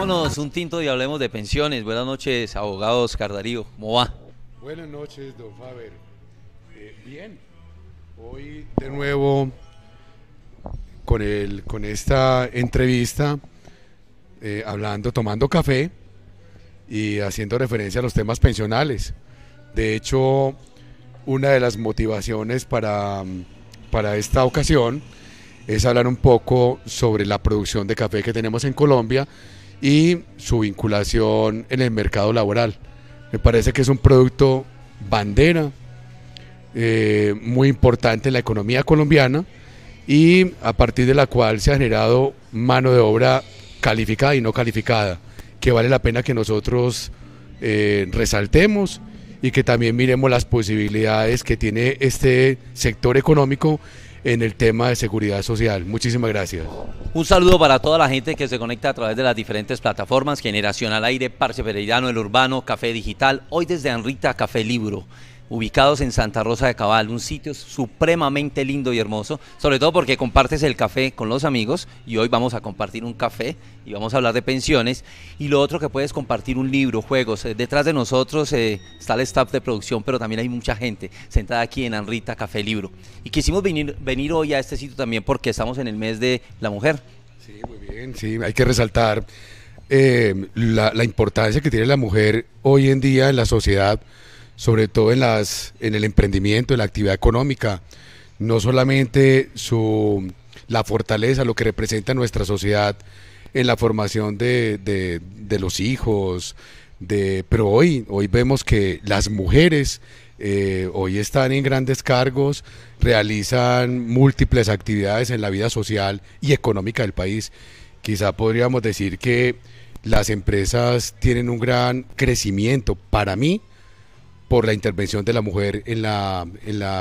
Tomémonos un tinto y hablemos de pensiones. Buenas noches, abogado Oscar Darío. ¿Cómo va? Buenas noches, don Faber. Bien, hoy de nuevo con esta entrevista, hablando, tomando café y haciendo referencia a los temas pensionales. De hecho, una de las motivaciones para esta ocasión es hablar un poco sobre la producción de café que tenemos en Colombia y su vinculación en el mercado laboral. Me parece que es un producto bandera, muy importante en la economía colombiana y a partir de la cual se ha generado mano de obra calificada y no calificada, que vale la pena que nosotros resaltemos y que también miremos las posibilidades que tiene este sector económico en el tema de seguridad social. Muchísimas gracias. Un saludo para toda la gente que se conecta a través de las diferentes plataformas: Generación al Aire, Parche Pereirano, El Urbano, Café Digital, hoy desde Anrita Café Libro, ubicados en Santa Rosa de Cabal, un sitio supremamente lindo y hermoso, sobre todo porque compartes el café con los amigos, y hoy vamos a compartir un café y vamos a hablar de pensiones, y lo otro que puedes compartir un libro, juegos. Detrás de nosotros está el staff de producción, pero también hay mucha gente sentada aquí en Anrita Café Libro, y quisimos venir hoy a este sitio también porque estamos en el mes de la mujer. Sí, muy bien, sí, hay que resaltar la importancia que tiene la mujer hoy en día en la sociedad, sobre todo en el emprendimiento, en la actividad económica, no solamente la fortaleza, lo que representa nuestra sociedad en la formación de los hijos, pero hoy vemos que las mujeres hoy están en grandes cargos, realizan múltiples actividades en la vida social y económica del país. Quizá podríamos decir que las empresas tienen un gran crecimiento, para mí, por la intervención de la mujer en la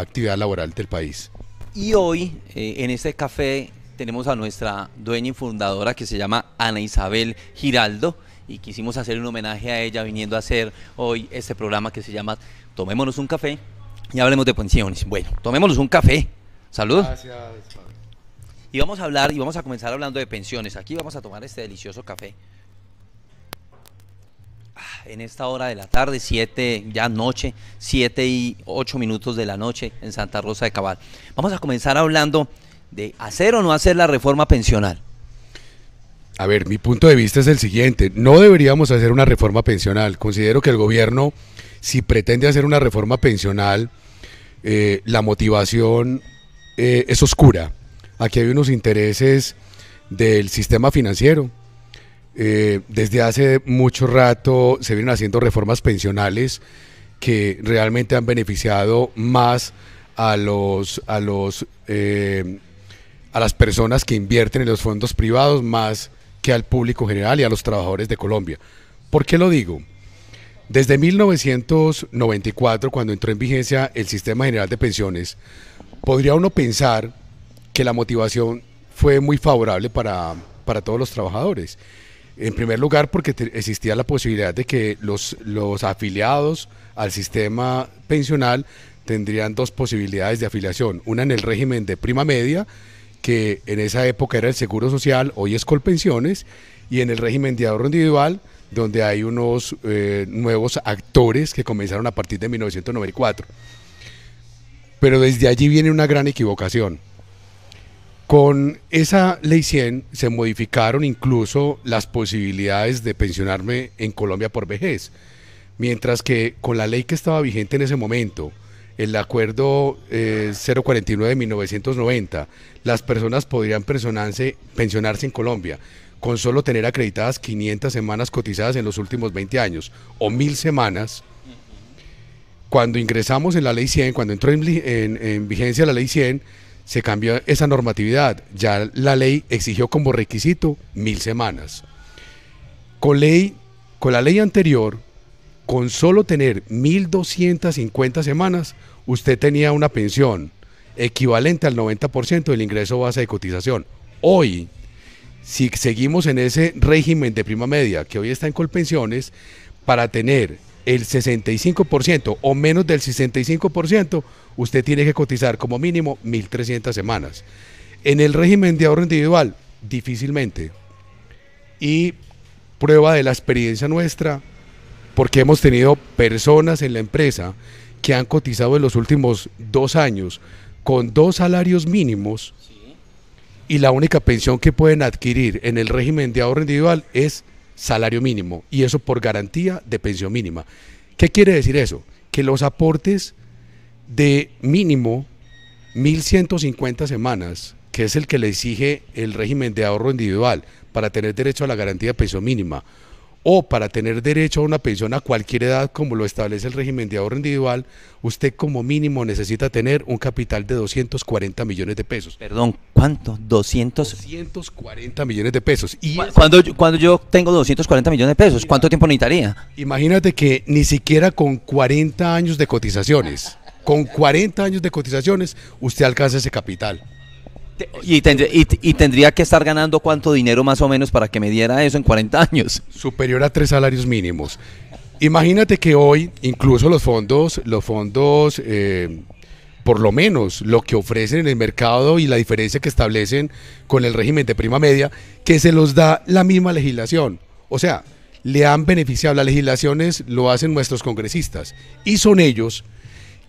actividad laboral del país. Y hoy en este café tenemos a nuestra dueña y fundadora, que se llama Ana Isabel Giraldo, y quisimos hacer un homenaje a ella viniendo a hacer hoy este programa que se llama Tomémonos un café y hablemos de pensiones. Bueno, tomémonos un café. Salud. Gracias. Y vamos a hablar y vamos a comenzar hablando de pensiones. Aquí vamos a tomar este delicioso café en esta hora de la tarde, 7:08 de la noche en Santa Rosa de Cabal. Vamos a comenzar hablando de hacer o no hacer la reforma pensional. A ver, mi punto de vista es el siguiente: no deberíamos hacer una reforma pensional. Considero que el gobierno, si pretende hacer una reforma pensional, la motivación es oscura. Aquí hay unos intereses del sistema financiero. Desde hace mucho rato se vienen haciendo reformas pensionales que realmente han beneficiado más a las personas que invierten en los fondos privados más que al público general y a los trabajadores de Colombia. ¿Por qué lo digo? Desde 1994, cuando entró en vigencia el Sistema General de Pensiones, podría uno pensar que la motivación fue muy favorable para todos los trabajadores. En primer lugar, porque existía la posibilidad de que los afiliados al sistema pensional tendrían dos posibilidades de afiliación: una en el régimen de prima media, que en esa época era el Seguro Social, hoy es Colpensiones, y en el régimen de ahorro individual, donde hay unos nuevos actores que comenzaron a partir de 1994. Pero desde allí viene una gran equivocación. Con esa ley 100 se modificaron incluso las posibilidades de pensionarme en Colombia por vejez, mientras que con la ley que estaba vigente en ese momento, el acuerdo 049 de 1990, las personas podrían pensionarse en Colombia con solo tener acreditadas 500 semanas cotizadas en los últimos 20 años o 1000 semanas. Cuando ingresamos en la ley 100, cuando entró en vigencia la ley 100, se cambió esa normatividad. Ya la ley exigió como requisito 1000 semanas. Con la ley anterior, con solo tener 1250 semanas, usted tenía una pensión equivalente al 90% del ingreso base de cotización. Hoy, si seguimos en ese régimen de prima media que hoy está en Colpensiones, para tener el 65% o menos del 65%, usted tiene que cotizar como mínimo 1300 semanas. En el régimen de ahorro individual, difícilmente. Y prueba de la experiencia nuestra, porque hemos tenido personas en la empresa que han cotizado en los últimos 2 años con 2 salarios mínimos y la única pensión que pueden adquirir en el régimen de ahorro individual es salario mínimo, y eso por garantía de pensión mínima. ¿Qué quiere decir eso? Que los aportes de mínimo 1.150 semanas, que es el que le exige el régimen de ahorro individual para tener derecho a la garantía de pensión mínima, o para tener derecho a una pensión a cualquier edad como lo establece el régimen de ahorro individual, usted como mínimo necesita tener un capital de 240 millones de pesos. Perdón, ¿cuánto? 240 millones de pesos. Y cuando yo tengo 240 millones de pesos, ¿cuánto tiempo necesitaría? imagínate que ni siquiera con 40 años de cotizaciones, usted alcanza ese capital. Y tendría que estar ganando ¿cuánto dinero más o menos para que me diera eso en 40 años? Superior a 3 salarios mínimos. Imagínate que hoy incluso los fondos, por lo menos lo que ofrecen en el mercado y la diferencia que establecen con el régimen de prima media, que se los da la misma legislación. O sea, le han beneficiado. Las legislaciones lo hacen nuestros congresistas y son ellos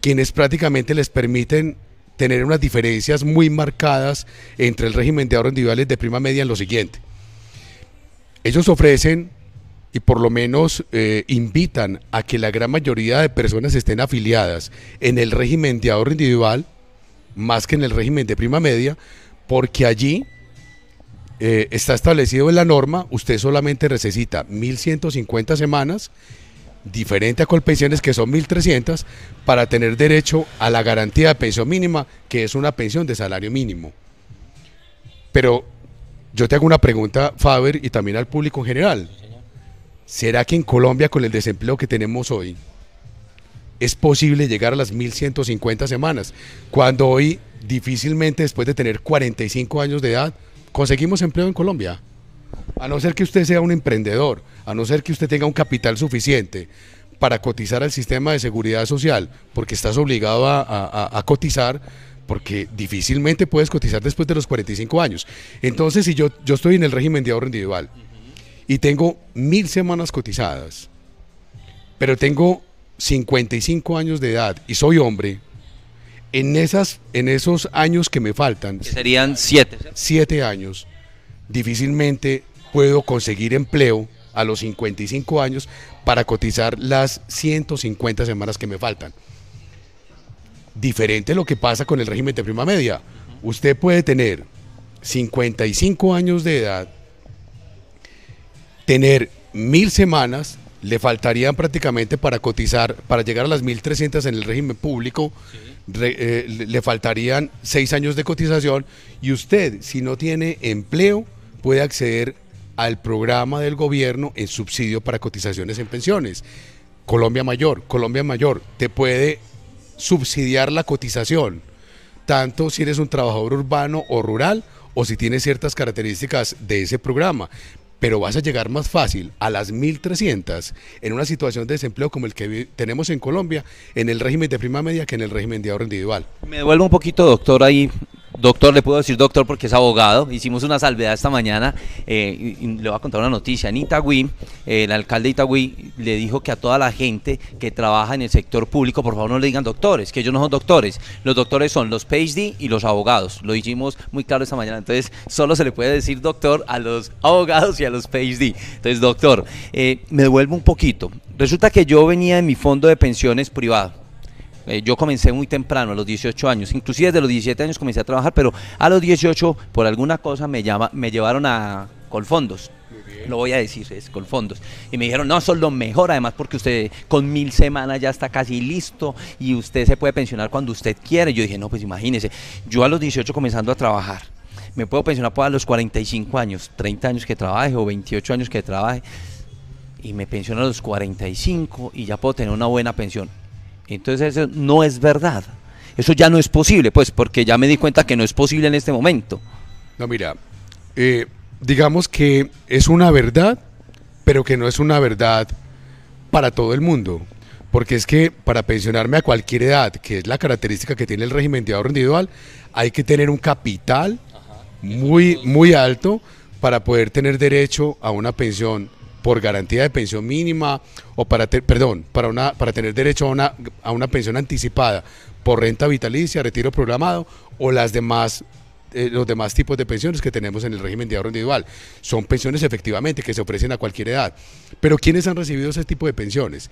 quienes prácticamente les permiten tener unas diferencias muy marcadas entre el régimen de ahorro individuales de prima media en lo siguiente. Ellos ofrecen y por lo menos invitan a que la gran mayoría de personas estén afiliadas en el régimen de ahorro individual más que en el régimen de prima media, porque allí está establecido en la norma, usted solamente necesita 1.150 semanas, diferente a Colpensiones que son 1.300, para tener derecho a la garantía de pensión mínima, que es una pensión de salario mínimo. Pero yo te hago una pregunta, Faber, y también al público en general. ¿Será que en Colombia, con el desempleo que tenemos hoy, es posible llegar a las 1.150 semanas, cuando hoy difícilmente después de tener 45 años de edad conseguimos empleo en Colombia? A no ser que usted sea un emprendedor, a no ser que usted tenga un capital suficiente para cotizar al sistema de seguridad social, porque estás obligado a cotizar, porque difícilmente puedes cotizar después de los 45 años. Entonces, si yo estoy en el régimen de ahorro individual y tengo 1.000 semanas cotizadas, pero tengo 55 años de edad y soy hombre, en esos años que me faltan, Que serían 7. 7 años, difícilmente puedo conseguir empleo a los 55 años para cotizar las 150 semanas que me faltan. Diferente lo que pasa con el régimen de prima media. Usted puede tener 55 años de edad, tener 1.000 semanas, le faltarían prácticamente para cotizar, para llegar a las 1.300 en el régimen público, le faltarían 6 años de cotización, y usted, si no tiene empleo, puede acceder al programa del gobierno en subsidio para cotizaciones en pensiones. Colombia Mayor te puede subsidiar la cotización, tanto si eres un trabajador urbano o rural, o si tienes ciertas características de ese programa, pero vas a llegar más fácil a las 1.300 en una situación de desempleo como el que tenemos en Colombia, en el régimen de prima media, que en el régimen de ahorro individual. Me devuelvo un poquito, doctor, ahí. Doctor, le puedo decir doctor porque es abogado. Hicimos una salvedad esta mañana y le voy a contar una noticia. En Itagüí, el alcalde de Itagüí le dijo que a toda la gente que trabaja en el sector público, por favor no le digan doctores, que ellos no son doctores. Los doctores son los PhD y los abogados. Lo hicimos muy claro esta mañana. Entonces, solo se le puede decir doctor a los abogados y a los PhD. Entonces, doctor, me devuelvo un poquito. Resulta que yo venía en mi fondo de pensiones privado. Yo comencé muy temprano, a los 18 años, inclusive desde los 17 años comencé a trabajar, pero a los 18 por alguna cosa me llevaron a Colfondos, lo voy a decir, es Colfondos, y me dijeron, no, son lo mejor, además porque usted con 1.000 semanas ya está casi listo y usted se puede pensionar cuando usted quiere. Yo dije, no, pues imagínese, yo a los 18 comenzando a trabajar, me puedo pensionar a los 45 años, 30 años que trabaje o 28 años que trabaje, y me pensiono a los 45 y ya puedo tener una buena pensión. Entonces eso no es verdad, eso ya no es posible, pues porque ya me di cuenta que no es posible en este momento. No, mira, digamos que es una verdad, pero que no es una verdad para todo el mundo, porque es que para pensionarme a cualquier edad, que es la característica que tiene el régimen de ahorro individual, hay que tener un capital muy alto para poder tener derecho a una pensión por garantía de pensión mínima o para tener derecho a una pensión anticipada por renta vitalicia, retiro programado o las demás los demás tipos de pensiones que tenemos en el régimen de ahorro individual. Son pensiones efectivamente que se ofrecen a cualquier edad. Pero ¿quiénes han recibido ese tipo de pensiones?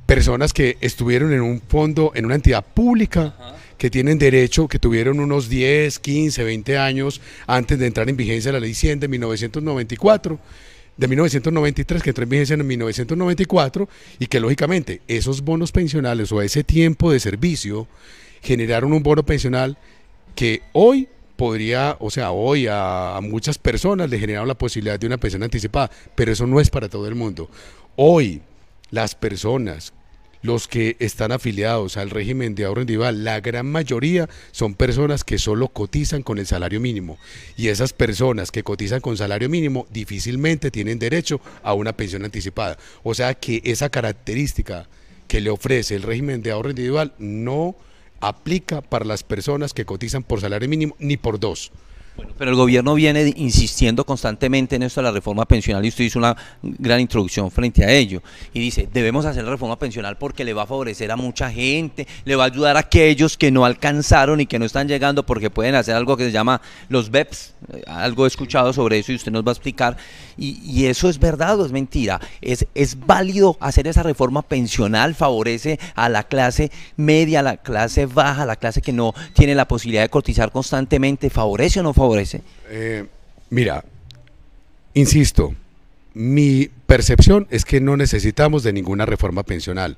Personas que estuvieron en un fondo, en una entidad pública, que tienen derecho, que tuvieron unos 10, 15, 20 años antes de entrar en vigencia la Ley 100 de 1994, de 1993, que entró en vigencia en 1994, y que lógicamente esos bonos pensionales o ese tiempo de servicio generaron un bono pensional que hoy podría, o sea, hoy a muchas personas le generaron la posibilidad de una pensión anticipada, pero eso no es para todo el mundo. Hoy las personas, los que están afiliados al régimen de ahorro individual, la gran mayoría son personas que solo cotizan con el salario mínimo, y esas personas que cotizan con salario mínimo difícilmente tienen derecho a una pensión anticipada. O sea que esa característica que le ofrece el régimen de ahorro individual no aplica para las personas que cotizan por salario mínimo ni por dos. Bueno, pero el gobierno viene insistiendo constantemente en esto de la reforma pensional, y usted hizo una gran introducción frente a ello, y dice, debemos hacer la reforma pensional porque le va a favorecer a mucha gente, le va a ayudar a aquellos que no alcanzaron y que no están llegando, porque pueden hacer algo que se llama los BEPS, algo he escuchado sobre eso y usted nos va a explicar, y eso es verdad o es mentira. ¿Es válido hacer esa reforma pensional? ¿Favorece a la clase media, a la clase baja, a la clase que no tiene la posibilidad de cotizar constantemente? ¿Favorece o no favorece? Mira, insisto, mi percepción es que no necesitamos de ninguna reforma pensional.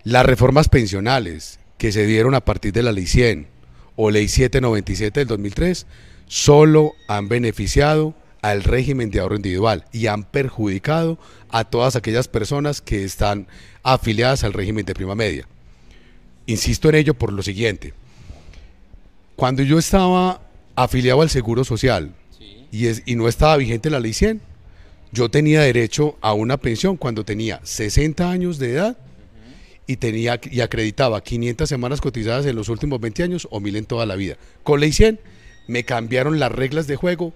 Las reformas pensionales que se dieron a partir de la Ley 100 o Ley 797 del 2003 solo han beneficiado al régimen de ahorro individual y han perjudicado a todas aquellas personas que están afiliadas al régimen de prima media. Insisto en ello por lo siguiente: cuando yo estaba afiliado al Seguro Social, sí, y no estaba vigente la Ley 100, yo tenía derecho a una pensión cuando tenía 60 años de edad y acreditaba 500 semanas cotizadas en los últimos 20 años o 1000 en toda la vida. Con Ley 100 me cambiaron las reglas de juego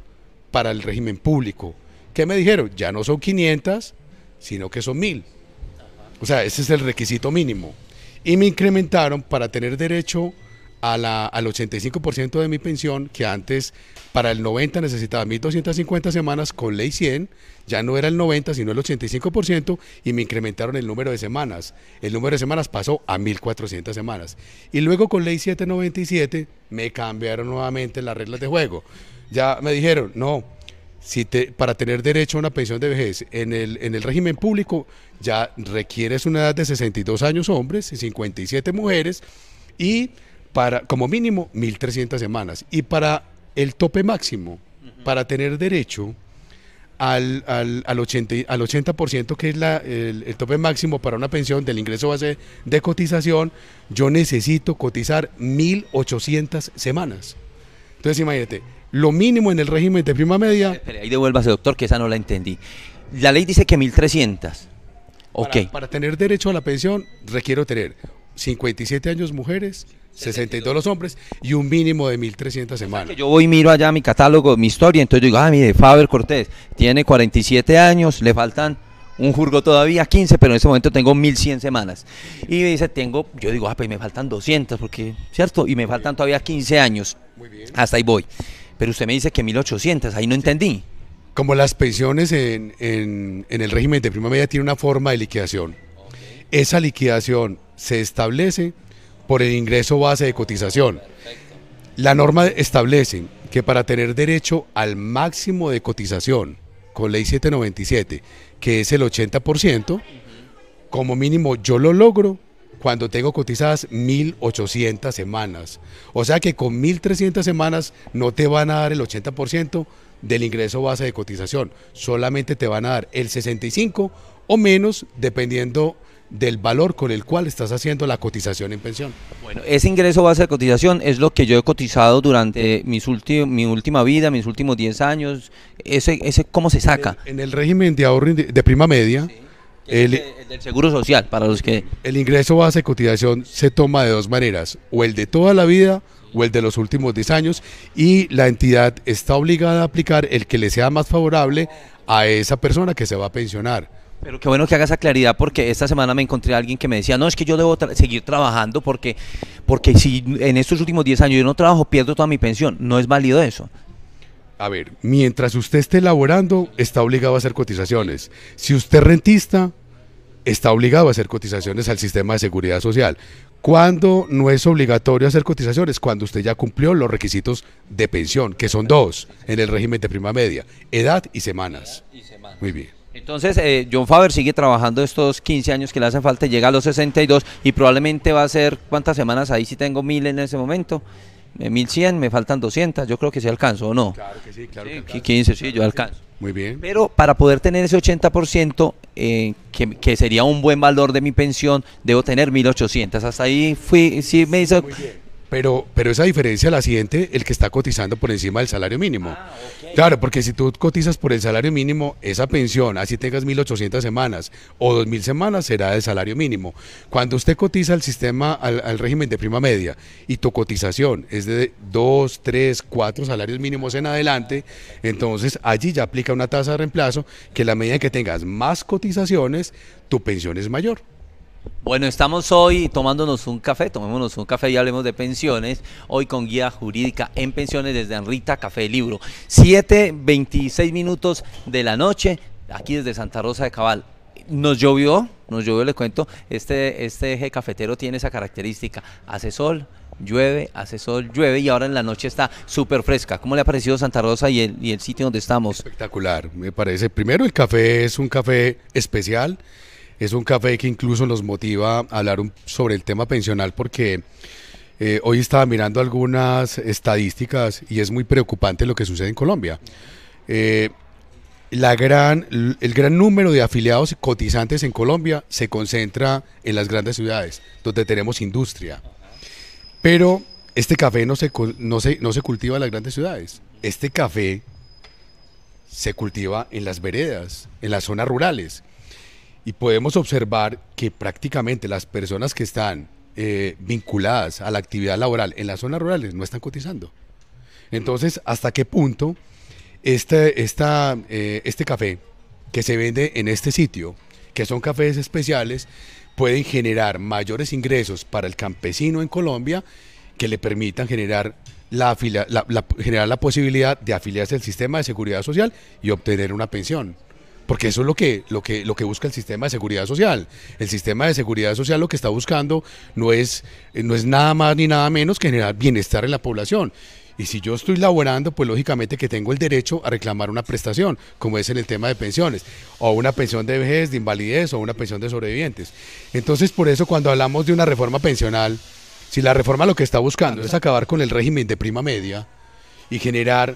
para el régimen público. ¿Qué me dijeron? Ya no son 500, sino que son 1000. O sea, ese es el requisito mínimo. Y me incrementaron para tener derecho al 85% de mi pensión, que antes para el 90 necesitaba 1250 semanas. Con Ley 100 ya no era el 90 sino el 85%, y me incrementaron el número de semanas. El número de semanas pasó a 1400 semanas. Y luego con Ley 797 me cambiaron nuevamente las reglas de juego. Ya me dijeron, no, para tener derecho a una pensión de vejez en el régimen público ya requieres una edad de 62 años hombres y 57 mujeres, y como mínimo 1300 semanas. Y para el tope máximo, para tener derecho al 80%, que es el tope máximo para una pensión del ingreso base de cotización, yo necesito cotizar 1800 semanas. Entonces imagínate, lo mínimo en el régimen de prima media... Espere, ahí devuélvase, doctor, que esa no la entendí. La ley dice que 1300. Ok. Para tener derecho a la pensión requiero tener 57 años mujeres, 62 los hombres y un mínimo de 1300 semanas. Yo voy y miro allá mi catálogo, mi historia, entonces digo, mire, Faber Cortés tiene 47 años, le faltan un jurgo todavía, 15, pero en ese momento tengo 1100 semanas. Y dice, yo digo, pues me faltan 200, porque, ¿cierto? Y me faltan todavía 15 años. Muy bien. Hasta ahí voy. Pero usted me dice que 1800, ahí no entendí. Como las pensiones en el régimen de prima media tiene una forma de liquidación. Okay. Esa liquidación se establece por el ingreso base de cotización. Perfecto. La norma establece que para tener derecho al máximo de cotización con Ley 797, que es el 80%, como mínimo yo lo logro cuando tengo cotizadas 1800 semanas. O sea que con 1300 semanas no te van a dar el 80% del ingreso base de cotización, solamente te van a dar el 65% o menos, dependiendo del valor con el cual estás haciendo la cotización en pensión. Bueno, ese ingreso base de cotización es lo que yo he cotizado durante mi última vida, mis últimos 10 años. Ese ¿cómo se saca? En el régimen de ahorro de prima media, sí, el del Seguro Social, para los que... El ingreso base de cotización se toma de dos maneras, o el de toda la vida o el de los últimos 10 años, y la entidad está obligada a aplicar el que le sea más favorable a esa persona que se va a pensionar. Pero qué bueno que haga esa claridad, porque esta semana me encontré a alguien que me decía, no, es que yo debo seguir trabajando porque si en estos últimos 10 años yo no trabajo, pierdo toda mi pensión. ¿No es válido eso? A ver, mientras usted esté laborando, está obligado a hacer cotizaciones. Si usted es rentista, está obligado a hacer cotizaciones al sistema de seguridad social. ¿Cuándo no es obligatorio hacer cotizaciones? Cuando usted ya cumplió los requisitos de pensión, que son dos en el régimen de prima media: edad y semanas. Muy bien. Entonces, John Faber sigue trabajando estos 15 años que le hacen falta, llega a los 62 y probablemente va a ser, ¿cuántas semanas? Ahí sí tengo 1000 en ese momento, 1100, me faltan 200, yo creo que sí alcanzo, ¿o no? Claro que sí, claro. Sí, 15, sí, yo alcanzo. Muy bien. Pero para poder tener ese 80%, que sería un buen valor de mi pensión, debo tener 1800. Hasta ahí sí me hizo... Muy bien. Pero esa diferencia la siente el que está cotizando por encima del salario mínimo. Okay. Claro, porque si tú cotizas por el salario mínimo, esa pensión, así tengas 1800 semanas o 2000 semanas, será del salario mínimo. Cuando usted cotiza al sistema, al régimen de prima media, y tu cotización es de 2, 3, 4 salarios mínimos en adelante, entonces allí ya aplica una tasa de reemplazo que a la medida que tengas más cotizaciones, tu pensión es mayor. Bueno, estamos hoy tomándonos un café, tomémonos un café y hablemos de pensiones, hoy con guía jurídica en pensiones desde Anrita Café Libro, 7:26 de la noche, aquí desde Santa Rosa de Cabal. Nos llovió, le cuento, este eje cafetero tiene esa característica, hace sol, llueve, y ahora en la noche está súper fresca. ¿Cómo le ha parecido Santa Rosa y el sitio donde estamos? Espectacular, me parece. Primero, el café es un café especial. Es un café que incluso nos motiva a hablar sobre el tema pensional, porque hoy estaba mirando algunas estadísticas y es muy preocupante lo que sucede en Colombia. El gran número de afiliados y cotizantes en Colombia se concentra en las grandes ciudades, donde tenemos industria. Pero este café no se cultiva en las grandes ciudades. Este café se cultiva en las veredas, en las zonas rurales. Y podemos observar que prácticamente las personas que están vinculadas a la actividad laboral en las zonas rurales no están cotizando. Entonces, ¿hasta qué punto este café que se vende en este sitio, que son cafés especiales, pueden generar mayores ingresos para el campesino en Colombia, que le permitan generar la posibilidad de afiliarse al sistema de seguridad social y obtener una pensión? Porque eso es lo que busca el sistema de seguridad social. El sistema de seguridad social lo que está buscando no es nada más ni nada menos que generar bienestar en la población. Y si yo estoy laborando, pues lógicamente que tengo el derecho a reclamar una prestación, como es en el tema de pensiones, o una pensión de vejez, de invalidez, o una pensión de sobrevivientes. Entonces, por eso cuando hablamos de una reforma pensional, si la reforma lo que está buscando es acabar con el régimen de prima media y generar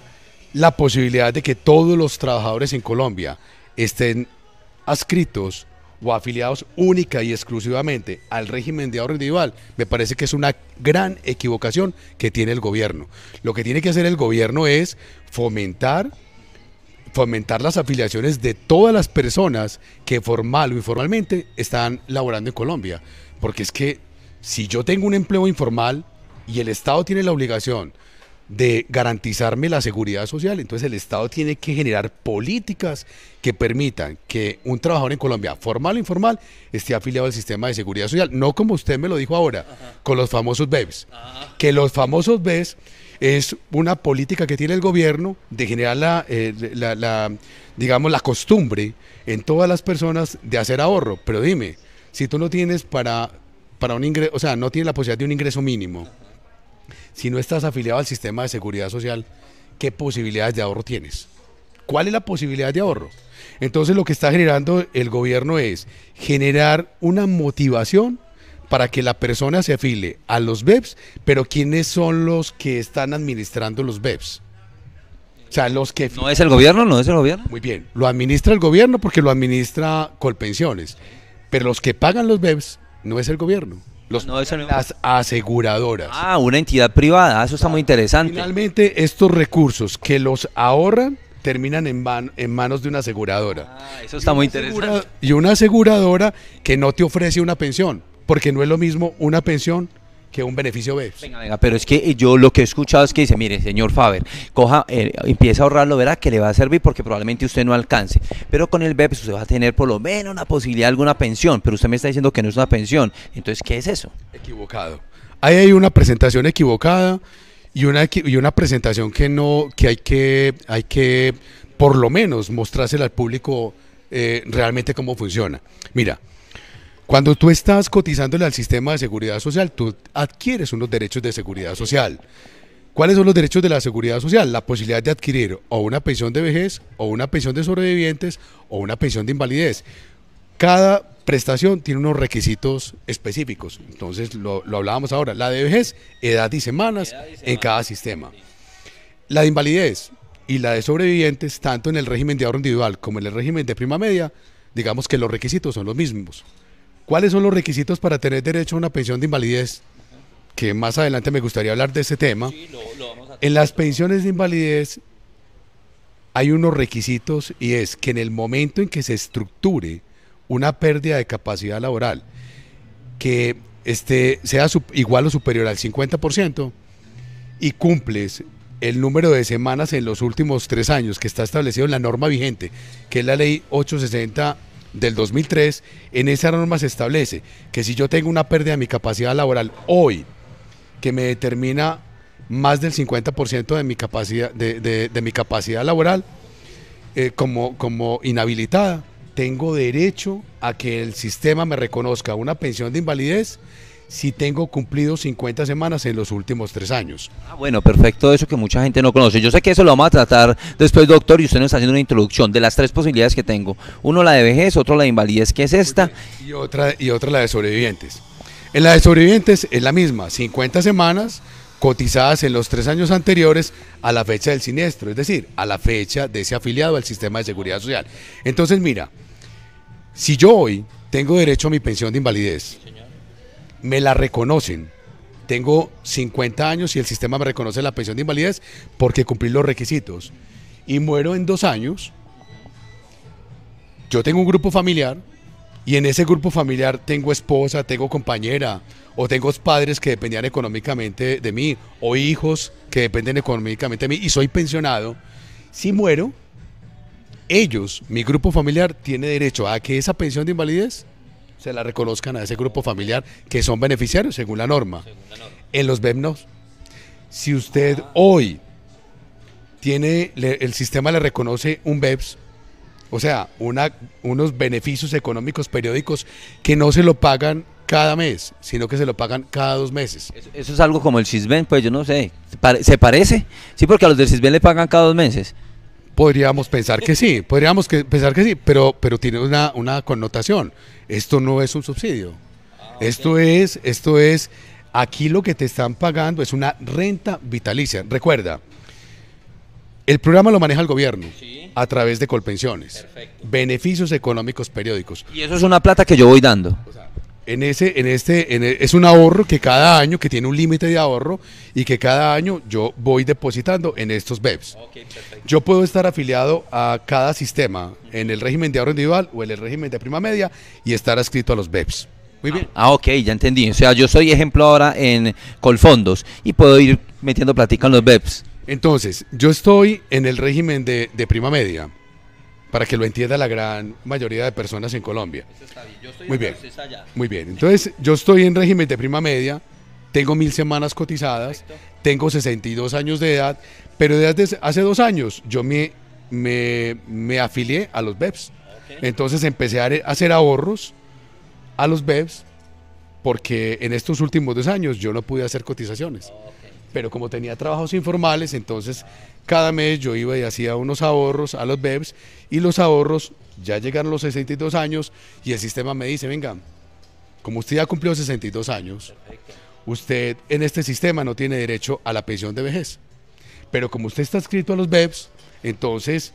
la posibilidad de que todos los trabajadores en Colombia estén adscritos o afiliados única y exclusivamente al régimen de ahorro individual, me parece que es una gran equivocación que tiene el gobierno. Lo que tiene que hacer el gobierno es fomentar las afiliaciones de todas las personas que formal o informalmente están laborando en Colombia, porque es que si yo tengo un empleo informal y el Estado tiene la obligación de garantizarme la seguridad social, entonces el Estado tiene que generar políticas que permitan que un trabajador en Colombia, formal o informal, esté afiliado al sistema de seguridad social, no como usted me lo dijo ahora, con los famosos BEPS. Que los famosos BEPS es una política que tiene el gobierno de generar digamos, la costumbre en todas las personas de hacer ahorro. Pero dime, si tú no tienes para un ingreso, o sea, no tienes la posibilidad de un ingreso mínimo, si no estás afiliado al sistema de seguridad social, ¿qué posibilidades de ahorro tienes? ¿Cuál es la posibilidad de ahorro? Entonces lo que está generando el gobierno es generar una motivación para que la persona se afile a los BEPS, pero ¿quiénes son los que están administrando los BEPS? O sea, los que... ¿No es el gobierno? ¿No es el gobierno? Muy bien, lo administra el gobierno porque lo administra Colpensiones, pero los que pagan los BEPS no es el gobierno. Las aseguradoras. Ah, una entidad privada, eso está muy interesante. Finalmente, estos recursos que los ahorran terminan en manos de una aseguradora. Ah, eso está muy interesante. Y una aseguradora que no te ofrece una pensión, porque no es lo mismo una pensión que un beneficio BEPS. Venga, pero es que yo lo que he escuchado es que dice, mire, señor Faber, coja, empieza a ahorrarlo, verá que le va a servir porque probablemente usted no alcance. Pero con el BEPS usted va a tener por lo menos una posibilidad de alguna pensión, pero usted me está diciendo que no es una pensión. Entonces, ¿qué es eso? Equivocado. Ahí hay una presentación equivocada y una presentación que no, que hay que por lo menos mostrársela al público realmente cómo funciona. Mira, cuando tú estás cotizándole al sistema de seguridad social, tú adquieres unos derechos de seguridad social. ¿Cuáles son los derechos de la seguridad social? La posibilidad de adquirir o una pensión de vejez, o una pensión de sobrevivientes, o una pensión de invalidez. Cada prestación tiene unos requisitos específicos. Entonces, lo hablábamos ahora. La de vejez, edad y semanas en cada sistema. La de invalidez y la de sobrevivientes, tanto en el régimen de ahorro individual como en el régimen de prima media, digamos que los requisitos son los mismos. ¿Cuáles son los requisitos para tener derecho a una pensión de invalidez? Que más adelante me gustaría hablar de ese tema. Sí, en las pensiones de invalidez hay unos requisitos y es que en el momento en que se estructure una pérdida de capacidad laboral que sea igual o superior al 50% y cumples el número de semanas en los últimos 3 años que está establecido en la norma vigente, que es la ley 860 del 2003, en esa norma se establece que si yo tengo una pérdida de mi capacidad laboral hoy, que me determina más del 50% de mi capacidad, de mi capacidad laboral como inhabilitada, tengo derecho a que el sistema me reconozca una pensión de invalidez si tengo cumplido 50 semanas en los últimos 3 años. Bueno, perfecto, eso que mucha gente no conoce. Yo sé que eso lo vamos a tratar después, doctor, y usted nos está haciendo una introducción de las 3 posibilidades que tengo. Uno la de vejez, otro la de invalidez, que es esta. Y otra la de sobrevivientes. En la de sobrevivientes es la misma, 50 semanas cotizadas en los 3 años anteriores a la fecha del siniestro, es decir, a la fecha de ese afiliado al sistema de seguridad social. Entonces, mira, si yo hoy tengo derecho a mi pensión de invalidez, me la reconocen, tengo 50 años y el sistema me reconoce la pensión de invalidez porque cumplí los requisitos y muero en 2 años, yo tengo un grupo familiar y en ese grupo familiar tengo esposa, tengo compañera o tengo padres que dependían económicamente de mí o hijos que dependen económicamente de mí y soy pensionado. Si muero, ellos, mi grupo familiar, tiene derecho a que esa pensión de invalidez se la reconozcan a ese grupo familiar que son beneficiarios según la norma. En los BEPS no. Si usted hoy tiene, el sistema le reconoce un BEPS, o sea, unos beneficios económicos periódicos que no se lo pagan cada mes, sino que se lo pagan cada 2 meses. Eso es algo como el Sisbén, pues yo no sé. ¿Se parece? Sí, porque a los del Sisbén le pagan cada 2 meses. Podríamos pensar que sí, pero tiene una connotación. Esto no es un subsidio. Okay. Esto es, aquí lo que te están pagando es una renta vitalicia. Recuerda, el programa lo maneja el gobierno, sí, a través de Colpensiones. Perfecto. Beneficios económicos periódicos. Y eso es una plata que yo voy dando. O sea, es un ahorro que cada año, que tiene un límite de ahorro y que cada año yo voy depositando en estos BEPS. Okay, yo puedo estar afiliado a cada sistema en el régimen de ahorro individual o en el régimen de prima media y estar adscrito a los BEPS. Muy bien. Ok, ya entendí. O sea, yo soy ejemplo ahora en Colfondos y puedo ir metiendo platica en los BEPS. Entonces, yo estoy en el régimen de prima media, para que lo entienda la gran mayoría de personas en Colombia. Muy bien, muy bien. Entonces, yo estoy en régimen de prima media, tengo 1000 semanas cotizadas, tengo 62 años de edad, pero desde hace 2 años yo me afilié a los BEPS. Entonces empecé a hacer ahorros a los BEPS porque en estos últimos 2 años yo no pude hacer cotizaciones. Pero como tenía trabajos informales, entonces cada mes yo iba y hacía unos ahorros a los BEPS y los ahorros ya llegaron los 62 años y el sistema me dice, venga, como usted ya cumplió 62 años, usted en este sistema no tiene derecho a la pensión de vejez. Pero como usted está adscrito a los BEPS, entonces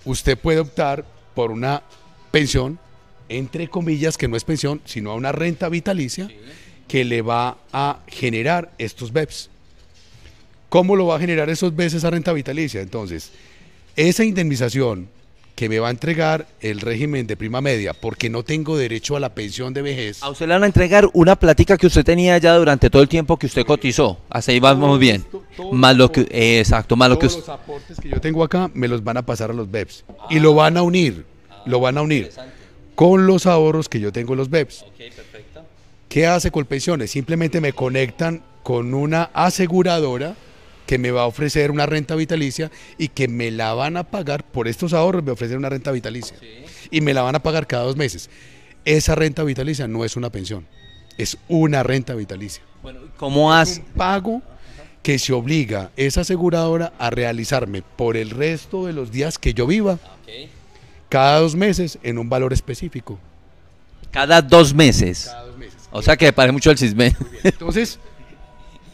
usted puede optar por una pensión, entre comillas, que no es pensión, sino a una renta vitalicia que le va a generar estos BEPS. ¿Cómo lo va a generar esos BEPS, esa renta vitalicia? Entonces, esa indemnización que me va a entregar el régimen de prima media, porque no tengo derecho a la pensión de vejez. A usted le van a entregar una plática que usted tenía ya durante todo el tiempo que usted cotizó. Hasta ahí vamos bien. Más lo que, exacto, más lo que Todos los aportes que yo tengo acá me los van a pasar a los BEPS y lo van a unir, con los ahorros que yo tengo en los BEPS. Okay, perfecto. ¿Qué hace Colpensiones? Simplemente me conectan con una aseguradora que me va a ofrecer una renta vitalicia y que me la van a pagar por estos ahorros, me ofrecen una renta vitalicia. Sí. Y me la van a pagar cada 2 meses. Esa renta vitalicia no es una pensión, es una renta vitalicia. Bueno, ¿cómo hace? Un pago que se obliga esa aseguradora a realizarme por el resto de los días que yo viva, cada 2 meses en un valor específico. Cada 2 meses. Cada 2 meses. O sea que me parece mucho el CISBEN. Entonces,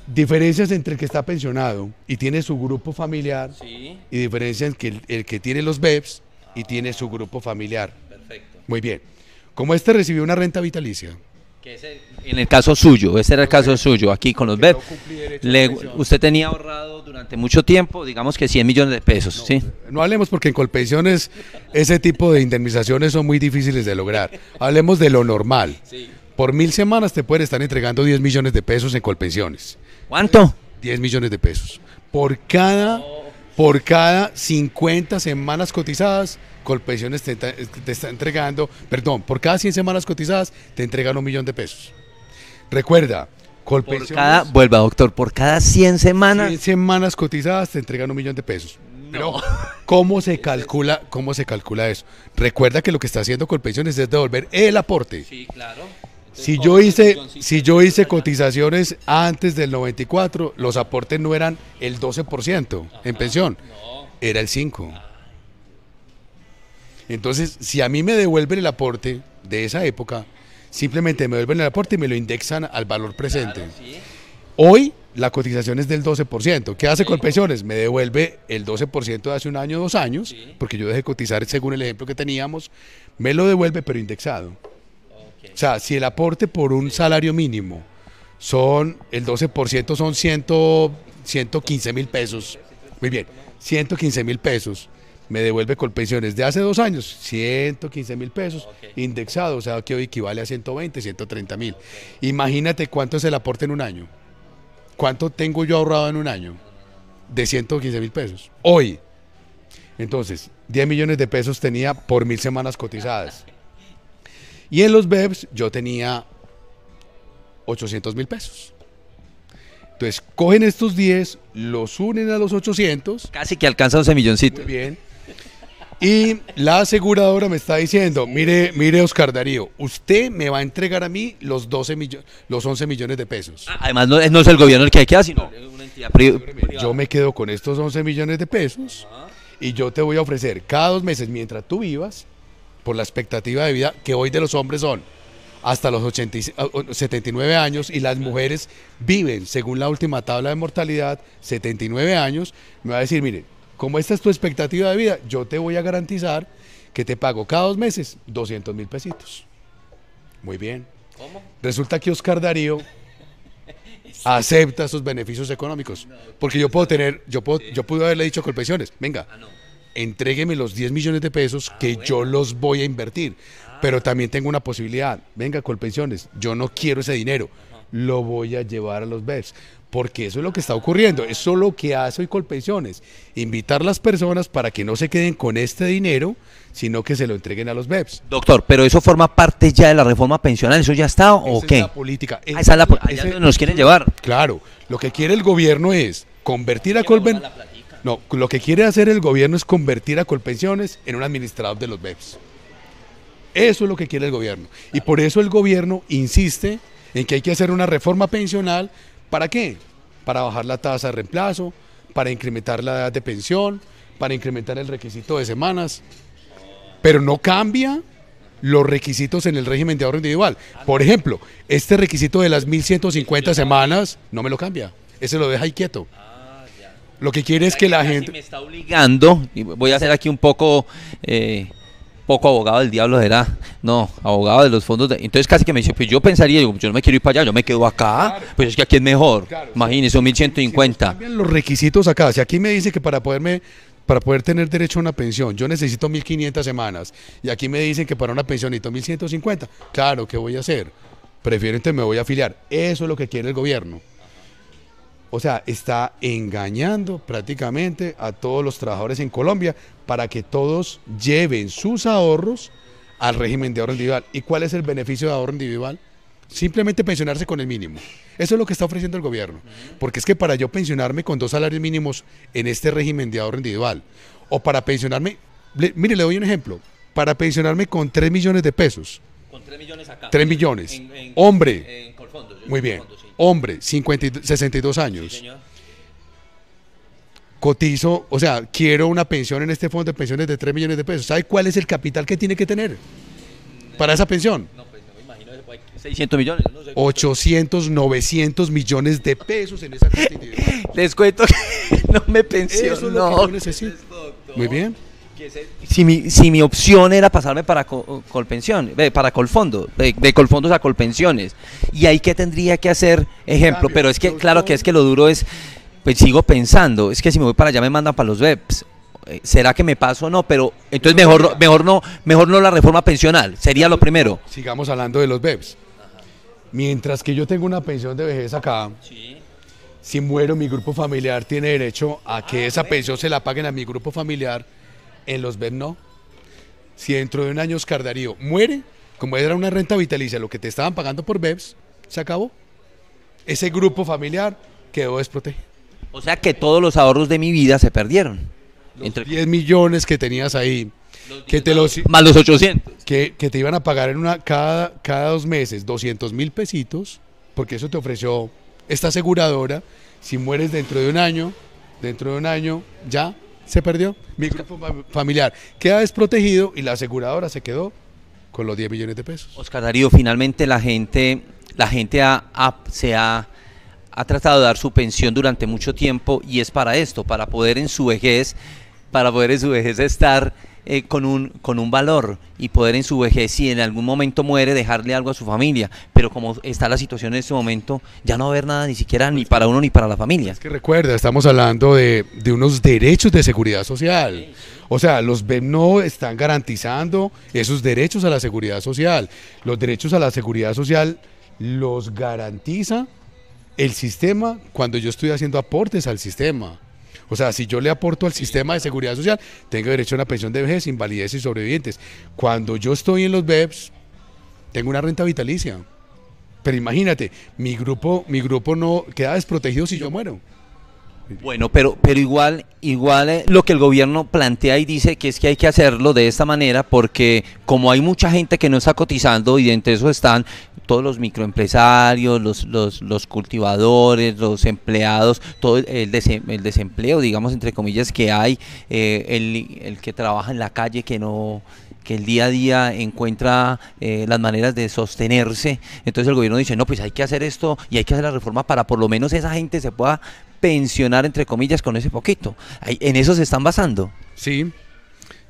diferencias entre el que está pensionado y tiene su grupo familiar, sí, y diferencias entre el que tiene los BEPS y tiene su grupo familiar. Perfecto. Muy bien. Como este recibió una renta vitalicia. Que ese, en el caso suyo, ese era el caso suyo, aquí con los BEPS. Usted tenía ahorrado durante mucho tiempo, digamos que 100 millones de pesos, no, ¿sí? No hablemos porque en Colpensiones ese tipo de indemnizaciones son muy difíciles de lograr. Hablemos de lo normal. Sí. Por 1000 semanas te pueden estar entregando 10 millones de pesos en Colpensiones. ¿Cuánto? 10 millones de pesos. Por cada 50 semanas cotizadas, Colpensiones te está entregando, perdón, por cada 100 semanas cotizadas te entregan 1 millón de pesos. Recuerda, Colpensiones... Vuelva, doctor, por cada 100 semanas... 100 semanas cotizadas te entregan 1 millón de pesos. No. Pero, ¿cómo se calcula eso? Recuerda que lo que está haciendo Colpensiones es devolver el aporte. Sí, claro. Si yo hice cotizaciones antes del 94, los aportes no eran el 12% en pensión, era el 5%. Entonces, si a mí me devuelven el aporte de esa época, simplemente me devuelven el aporte y me lo indexan al valor presente. Claro, sí. Hoy la cotización es del 12%. ¿Qué hace Colpensiones? Me devuelve el 12% de hace 1 año, 2 años, sí, porque yo dejé cotizar según el ejemplo que teníamos, me lo devuelve pero indexado. O sea, si el aporte por un salario mínimo son, el 12% son 115 mil pesos, muy bien, 115 mil pesos, me devuelve Colpensiones de hace 2 años, 115 mil pesos, indexado, o sea que hoy equivale a 120, 130 mil. Imagínate cuánto es el aporte en 1 año, cuánto tengo yo ahorrado en 1 año, de 115 mil pesos, hoy. Entonces, 10 millones de pesos tenía por 1000 semanas cotizadas. Y en los BEPS yo tenía 800 mil pesos. Entonces, cogen estos 10, los unen a los 800. Casi que alcanza 11 milloncitos. Muy bien. Y la aseguradora me está diciendo, mire Oscar Darío, usted me va a entregar a mí los 11 millones de pesos. Además, no es el gobierno el que hay que hacer, sino una entidad privada. Yo me quedo con estos 11 millones de pesos y yo te voy a ofrecer cada 2 meses mientras tú vivas, por la expectativa de vida que hoy de los hombres son hasta los 79 años y las mujeres viven, según la última tabla de mortalidad, 79 años, me va a decir, mire, como esta es tu expectativa de vida, yo te voy a garantizar que te pago cada 2 meses 200 mil pesitos. Muy bien. ¿Cómo? Resulta que Oscar Darío acepta esos beneficios económicos, porque yo pude haberle dicho a Colpensiones, venga, entrégueme los 10 millones de pesos que yo los voy a invertir, pero también tengo una posibilidad, venga Colpensiones, yo no quiero ese dinero, lo voy a llevar a los BEPS, porque eso es lo que está ocurriendo, eso es lo que hace hoy Colpensiones, invitar a las personas para que no se queden con este dinero, sino que se lo entreguen a los BEPS. Doctor, pero eso forma parte ya de la reforma pensional, ¿eso ya está o qué? Esa es la política. Esa es la política, nos quieren llevar. Claro, lo que quiere el gobierno es convertir a Colpensiones. No, lo que quiere hacer el gobierno es convertir a Colpensiones en un administrador de los BEPS. Eso es lo que quiere el gobierno. Y por eso el gobierno insiste en que hay que hacer una reforma pensional. ¿Para qué? Para bajar la tasa de reemplazo, para incrementar la edad de pensión, para incrementar el requisito de semanas. Pero no cambia los requisitos en el régimen de ahorro individual. Por ejemplo, este requisito de las 1150 semanas no me lo cambia. Ese lo deja ahí quieto. Lo que quiere es que la gente... Me está obligando, y voy a hacer aquí un poco abogado del diablo, será, no, abogado de los fondos, entonces casi que me dice, pues yo pensaría, yo no me quiero ir para allá, yo me quedo acá, claro, pues es que aquí es mejor, claro, imagínese, son 1150. Si cambian los requisitos acá, si aquí me dice que para poderme para poder tener derecho a una pensión, yo necesito 1.500 semanas y aquí me dicen que para una pensión necesito 1.150. Claro, ¿qué voy a hacer? Prefiero, entonces me voy a afiliar. Eso es lo que quiere el gobierno. O sea, está engañando prácticamente a todos los trabajadores en Colombia para que todos lleven sus ahorros al régimen de ahorro individual. ¿Y cuál es el beneficio de ahorro individual? Simplemente pensionarse con el mínimo. Eso es lo que está ofreciendo el gobierno. Porque es que para yo pensionarme con 2 salarios mínimos en este régimen de ahorro individual, o para pensionarme, mire, le doy un ejemplo, para pensionarme con 3 millones de pesos. Con 3 millones acá. 3 millones. Hombre. En Colfondo, Muy bien. Colfondo, sí. Hombre, 62 años. Sí, señor. Cotizo, o sea, quiero una pensión en este fondo de pensiones de 3 millones de pesos. ¿Sabe cuál es el capital que tiene que tener para esa pensión? No, pues no me imagino, 600 millones. No sé 800, 900 millones de pesos en esa cuenta individual. Les cuento que no me pensiono. Eso es lo que yo necesito. Muy bien. Si mi opción era pasarme para Colpensión, para Colfondo, de Colfondos a Colpensiones, y ahí qué tendría que hacer, ejemplo, pero es que claro que es que lo duro es, pues sigo pensando, es que si me voy para allá me mandan para los BEPS, ¿será que me paso o no? Pero entonces mejor no la reforma pensional, sería lo primero. Sigamos hablando de los BEPS. Mientras que yo tengo una pensión de vejez acá, Sí. si muero mi grupo familiar tiene derecho a que esa pensión se la paguen a mi grupo familiar. En los BEPS no. Si dentro de un año Oscar Darío muere, como era una renta vitalicia, lo que te estaban pagando por BEPS, se acabó. Ese grupo familiar quedó desprotegido. O sea que todos los ahorros de mi vida se perdieron. Los 10 millones que tenías ahí, que te los, más los 800. que te iban a pagar en cada 2 meses 200.000 pesitos, porque eso te ofreció esta aseguradora. Si mueres dentro de un año ya se perdió. Mi grupo familiar queda desprotegido y la aseguradora se quedó con los 10 millones de pesos. Oscar Darío, finalmente la gente ha tratado de dar su pensión durante mucho tiempo y es para esto, para poder en su vejez estar con un valor y poder en su vejez, si en algún momento muere, dejarle algo a su familia. Pero como está la situación en este momento, ya no va a haber nada ni siquiera ni para uno ni para la familia. Es que recuerda, estamos hablando de unos derechos de seguridad social. O sea, los BEPS no están garantizando esos derechos a la seguridad social. Los derechos a la seguridad social los garantiza el sistema cuando yo estoy haciendo aportes al sistema. O sea, si yo le aporto al sistema de seguridad social, tengo derecho a una pensión de vejez, invalidez y sobrevivientes. Cuando yo estoy en los BEPS, tengo una renta vitalicia. Pero imagínate, mi grupo no queda desprotegido si yo muero. Bueno, pero igual lo que el gobierno plantea y dice que es que hay que hacerlo de esta manera porque como hay mucha gente que no está cotizando y entre eso están todos los microempresarios, los cultivadores, los empleados, todo el desempleo, digamos entre comillas, que hay, el que trabaja en la calle que el día a día encuentra las maneras de sostenerse. Entonces el gobierno dice, no, pues hay que hacer esto y hay que hacer la reforma para por lo menos esa gente se pueda pensionar, entre comillas, con ese poquito. En eso se están basando. Sí,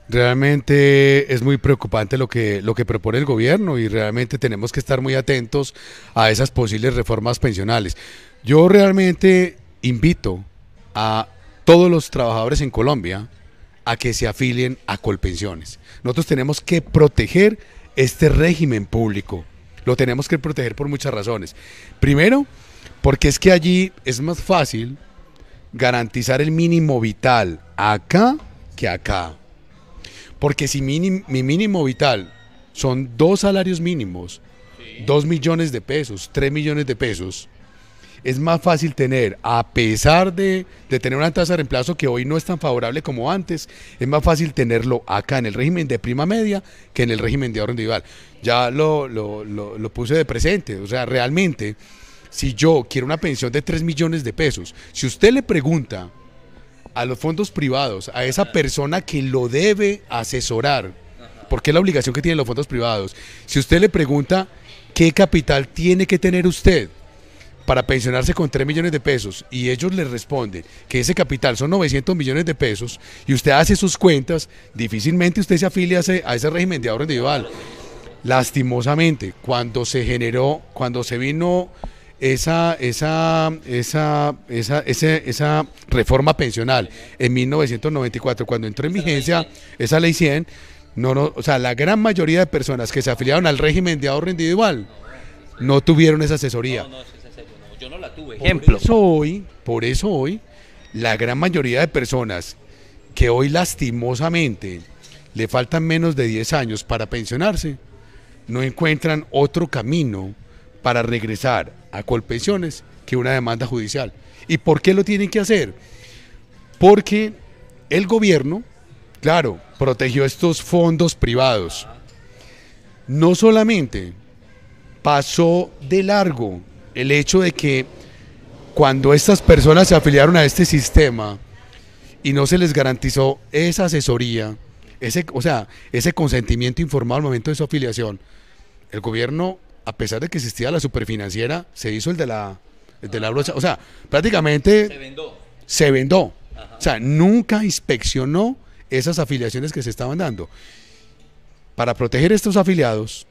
realmente es muy preocupante lo que propone el gobierno y realmente tenemos que estar muy atentos a esas posibles reformas pensionales. Yo realmente invito a todos los trabajadores en Colombia a que se afilien a Colpensiones. Nosotros tenemos que proteger este régimen público. Lo tenemos que proteger por muchas razones. Primero, porque es que allí es más fácil garantizar el mínimo vital acá que acá. Porque si mi mínimo vital son 2 salarios mínimos, 2 millones de pesos, 3 millones de pesos, es más fácil tener, a pesar de tener una tasa de reemplazo que hoy no es tan favorable como antes, es más fácil tenerlo acá en el régimen de prima media que en el régimen de ahorro individual. Ya lo puse de presente, o sea, realmente, si yo quiero una pensión de 3 millones de pesos, si usted le pregunta a los fondos privados, a esa persona que lo debe asesorar, porque es la obligación que tienen los fondos privados, si usted le pregunta qué capital tiene que tener usted para pensionarse con 3 millones de pesos y ellos le responden que ese capital son 900 millones de pesos y usted hace sus cuentas, difícilmente usted se afilia a ese régimen de ahorro individual. Lastimosamente, cuando se vino esa reforma pensional en 1994, cuando entró en vigencia esa ley 100, o sea, la gran mayoría de personas que se afiliaron al régimen de ahorro individual no tuvieron esa asesoría. Yo no la tuve. Ejemplo. Por eso hoy, la gran mayoría de personas que hoy lastimosamente le faltan menos de 10 años para pensionarse, no encuentran otro camino para regresar a Colpensiones que una demanda judicial. ¿Y por qué lo tienen que hacer? Porque el gobierno, claro, protegió estos fondos privados. No solamente pasó de largo el hecho de que cuando estas personas se afiliaron a este sistema y no se les garantizó esa asesoría, ese consentimiento informado al momento de su afiliación, el gobierno, a pesar de que existía la superfinanciera, se hizo el de la brocha, o sea, prácticamente se vendó. O sea, nunca inspeccionó esas afiliaciones que se estaban dando. Para proteger estos afiliados,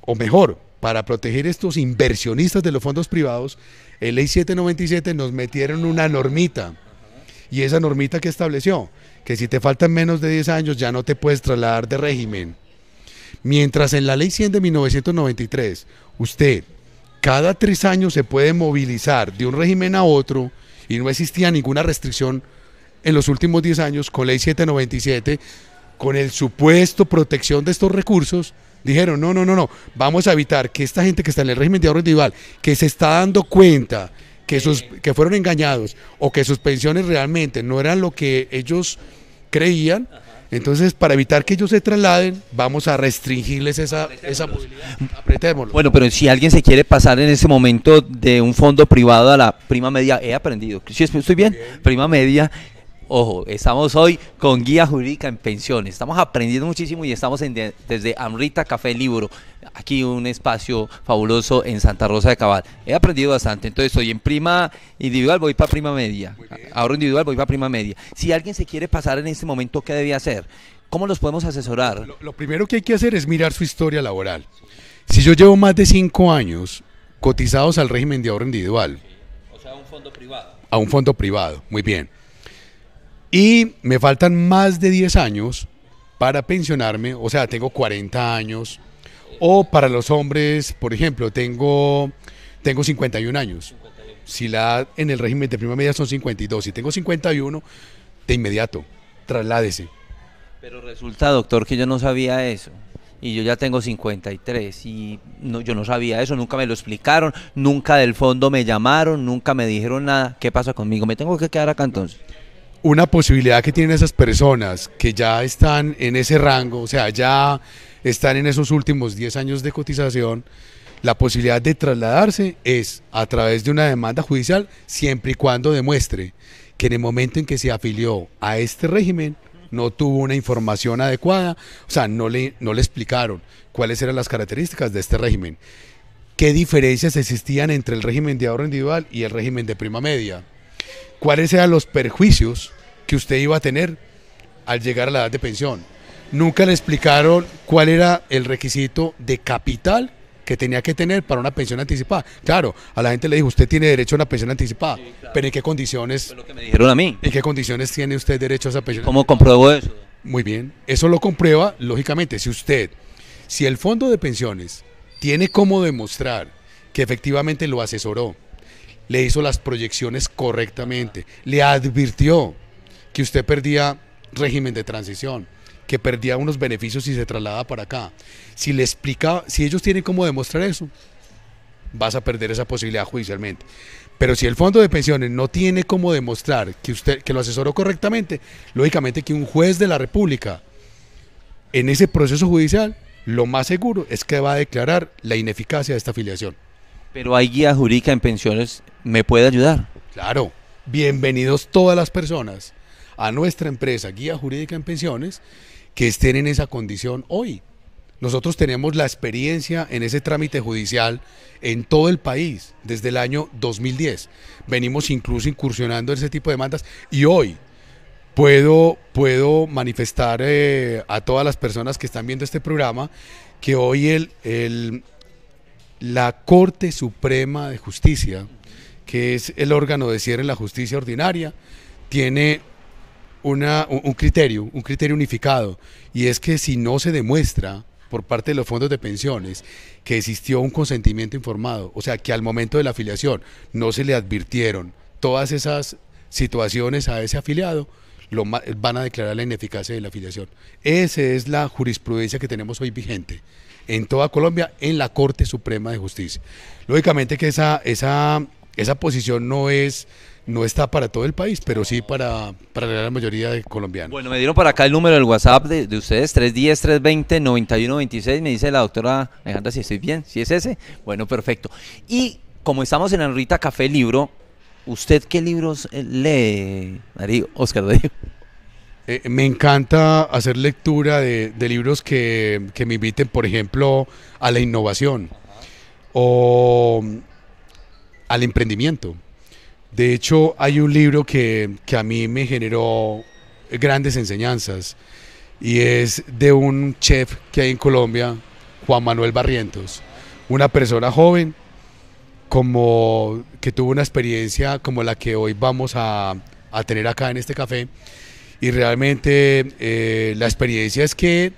o mejor, para proteger estos inversionistas de los fondos privados, en Ley 797 nos metieron una normita. Y esa normita que estableció, que si te faltan menos de 10 años ya no te puedes trasladar de régimen. Mientras en la Ley 100 de 1993, usted cada 3 años se puede movilizar de un régimen a otro y no existía ninguna restricción en los últimos 10 años, con Ley 797, con el supuesto protección de estos recursos, dijeron no, vamos a evitar que esta gente que está en el régimen de ahorro individual, que se está dando cuenta que fueron engañados o que sus pensiones realmente no eran lo que ellos creían, entonces para evitar que ellos se trasladen, vamos a restringirles esa posibilidad. Apretémoslo. Bueno, pero si alguien se quiere pasar en ese momento de un fondo privado a la prima media, he aprendido, ¿sí estoy bien? Prima media. Ojo, estamos hoy con Guía Jurídica en Pensiones, estamos aprendiendo muchísimo y estamos desde Amrita Café Libro, aquí un espacio fabuloso en Santa Rosa de Cabal. He aprendido bastante, entonces estoy en prima individual, voy para prima media, ahorro individual, voy para prima media. Si alguien se quiere pasar en este momento, ¿qué debe hacer? ¿Cómo los podemos asesorar? Lo primero que hay que hacer es mirar su historia laboral. Si yo llevo más de 5 años cotizados al régimen de ahorro individual, o sea, a un fondo privado. A un fondo privado, muy bien. Y me faltan más de 10 años para pensionarme, o sea, tengo 40 años. O para los hombres, por ejemplo, tengo 51 años. Si la edad en el régimen de prima media son 52, si tengo 51, de inmediato, trasládese. Pero resulta, doctor, que yo no sabía eso. Y yo ya tengo 53 y no, yo no sabía eso, nunca me lo explicaron, nunca del fondo me llamaron, nunca me dijeron nada. ¿Qué pasa conmigo? ¿Me tengo que quedar acá entonces? Una posibilidad que tienen esas personas que ya están en ese rango, o sea, ya están en esos últimos 10 años de cotización, la posibilidad de trasladarse es a través de una demanda judicial, siempre y cuando demuestre que en el momento en que se afilió a este régimen no tuvo una información adecuada, o sea, no le explicaron cuáles eran las características de este régimen, qué diferencias existían entre el régimen de ahorro individual y el régimen de prima media, cuáles eran los perjuicios que usted iba a tener al llegar a la edad de pensión. Nunca le explicaron cuál era el requisito de capital que tenía que tener para una pensión anticipada. Claro, a la gente le dijo, usted tiene derecho a una pensión anticipada, sí, claro. Pero ¿en qué condiciones? Fue lo que me dijeron a mí. ¿En qué condiciones tiene usted derecho a esa pensión? ¿Cómo compruebo eso? Muy bien, eso lo comprueba, lógicamente, si el fondo de pensiones tiene cómo demostrar que efectivamente lo asesoró, le hizo las proyecciones correctamente, le advirtió que usted perdía régimen de transición, que perdía unos beneficios si se trasladaba para acá. Si le explica, si ellos tienen cómo demostrar eso, vas a perder esa posibilidad judicialmente. Pero si el fondo de pensiones no tiene cómo demostrar que lo asesoró correctamente, lógicamente que un juez de la República en ese proceso judicial, lo más seguro es que va a declarar la ineficacia de esta afiliación. Pero hay guía jurídica en pensiones, ¿me puede ayudar? Claro, bienvenidos todas las personas a nuestra empresa Guía Jurídica en Pensiones que estén en esa condición hoy. Nosotros tenemos la experiencia en ese trámite judicial en todo el país desde el año 2010. Venimos incluso incursionando en ese tipo de demandas y hoy puedo manifestar a todas las personas que están viendo este programa que hoy la Corte Suprema de Justicia, que es el órgano de cierre en la justicia ordinaria, tiene un criterio unificado, y es que si no se demuestra por parte de los fondos de pensiones que existió un consentimiento informado, o sea, que al momento de la afiliación no se le advirtieron todas esas situaciones a ese afiliado, van a declarar la ineficacia de la afiliación. Esa es la jurisprudencia que tenemos hoy vigente en toda Colombia en la Corte Suprema de Justicia. Lógicamente que esa posición no está para todo el país, pero sí para la gran mayoría de colombianos. Bueno, me dieron por acá el número del WhatsApp de ustedes, 310-320-9126. Me dice la doctora Alejandra si estoy bien, si es ese. Bueno, perfecto. Y como estamos en Anrita Café Libro, ¿usted qué libros lee, Darío? Oscar Darío. Me encanta hacer lectura de libros que me inviten, por ejemplo, a la innovación o al emprendimiento. De hecho, hay un libro que a mí me generó grandes enseñanzas, y es de un chef que hay en Colombia, Juan Manuel Barrientos, una persona joven como que tuvo una experiencia como la que hoy vamos a tener acá en este café, y realmente la experiencia es que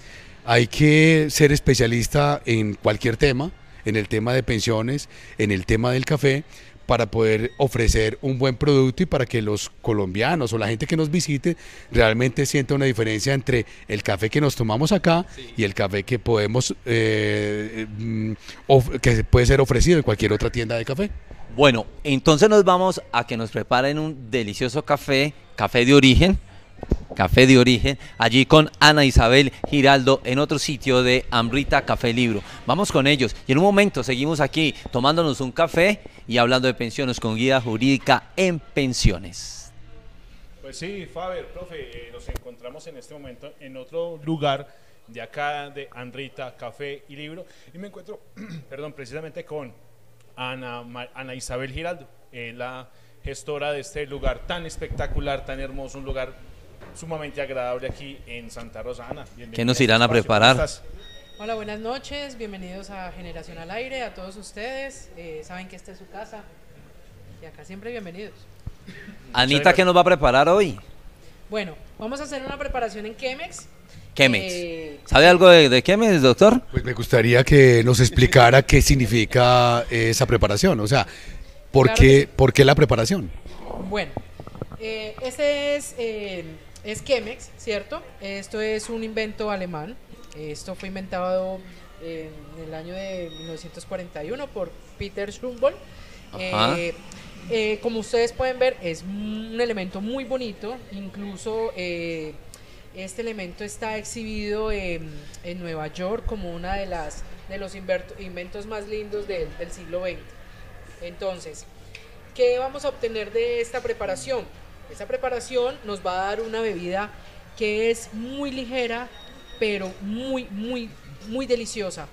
hay que ser especialista en cualquier tema, en el tema de pensiones, en el tema del café, para poder ofrecer un buen producto y para que los colombianos o la gente que nos visite realmente sienta una diferencia entre el café que nos tomamos acá y el café que podemos que puede ser ofrecido en cualquier otra tienda de café. Bueno, entonces nos vamos a que nos preparen un delicioso café de origen, allí con Ana Isabel Giraldo en otro sitio de Anrita Café Libro. Vamos con ellos y en un momento seguimos aquí tomándonos un café y hablando de pensiones con guía jurídica en pensiones. Pues sí, Faber, profe, nos encontramos en este momento en otro lugar de acá de Anrita Café y Libro, y me encuentro, perdón, precisamente con Ana Isabel Giraldo, la gestora de este lugar tan espectacular, tan hermoso, un lugar sumamente agradable aquí en Santa Rosa. Ana, bienvenida. ¿Qué nos irán a preparar? Hola, buenas noches, bienvenidos a Generación al Aire, a todos ustedes. Saben que esta es su casa y acá siempre bienvenidos. Anita, ¿qué nos va a preparar hoy? Bueno, vamos a hacer una preparación en Chemex. Chemex. ¿Sabe algo de Chemex, doctor? Pues me gustaría que nos explicara qué significa esa preparación, o sea, ¿por qué la preparación? Bueno, este es Chemex, ¿cierto? Esto es un invento alemán. Esto fue inventado en el año de 1941 por Peter Schumburg. Como ustedes pueden ver, es un elemento muy bonito. Incluso este elemento está exhibido en Nueva York como una de los inventos más lindos del siglo XX. Entonces, ¿qué vamos a obtener de esta preparación? Esta preparación nos va a dar una bebida que es muy ligera, pero muy, muy, muy deliciosa.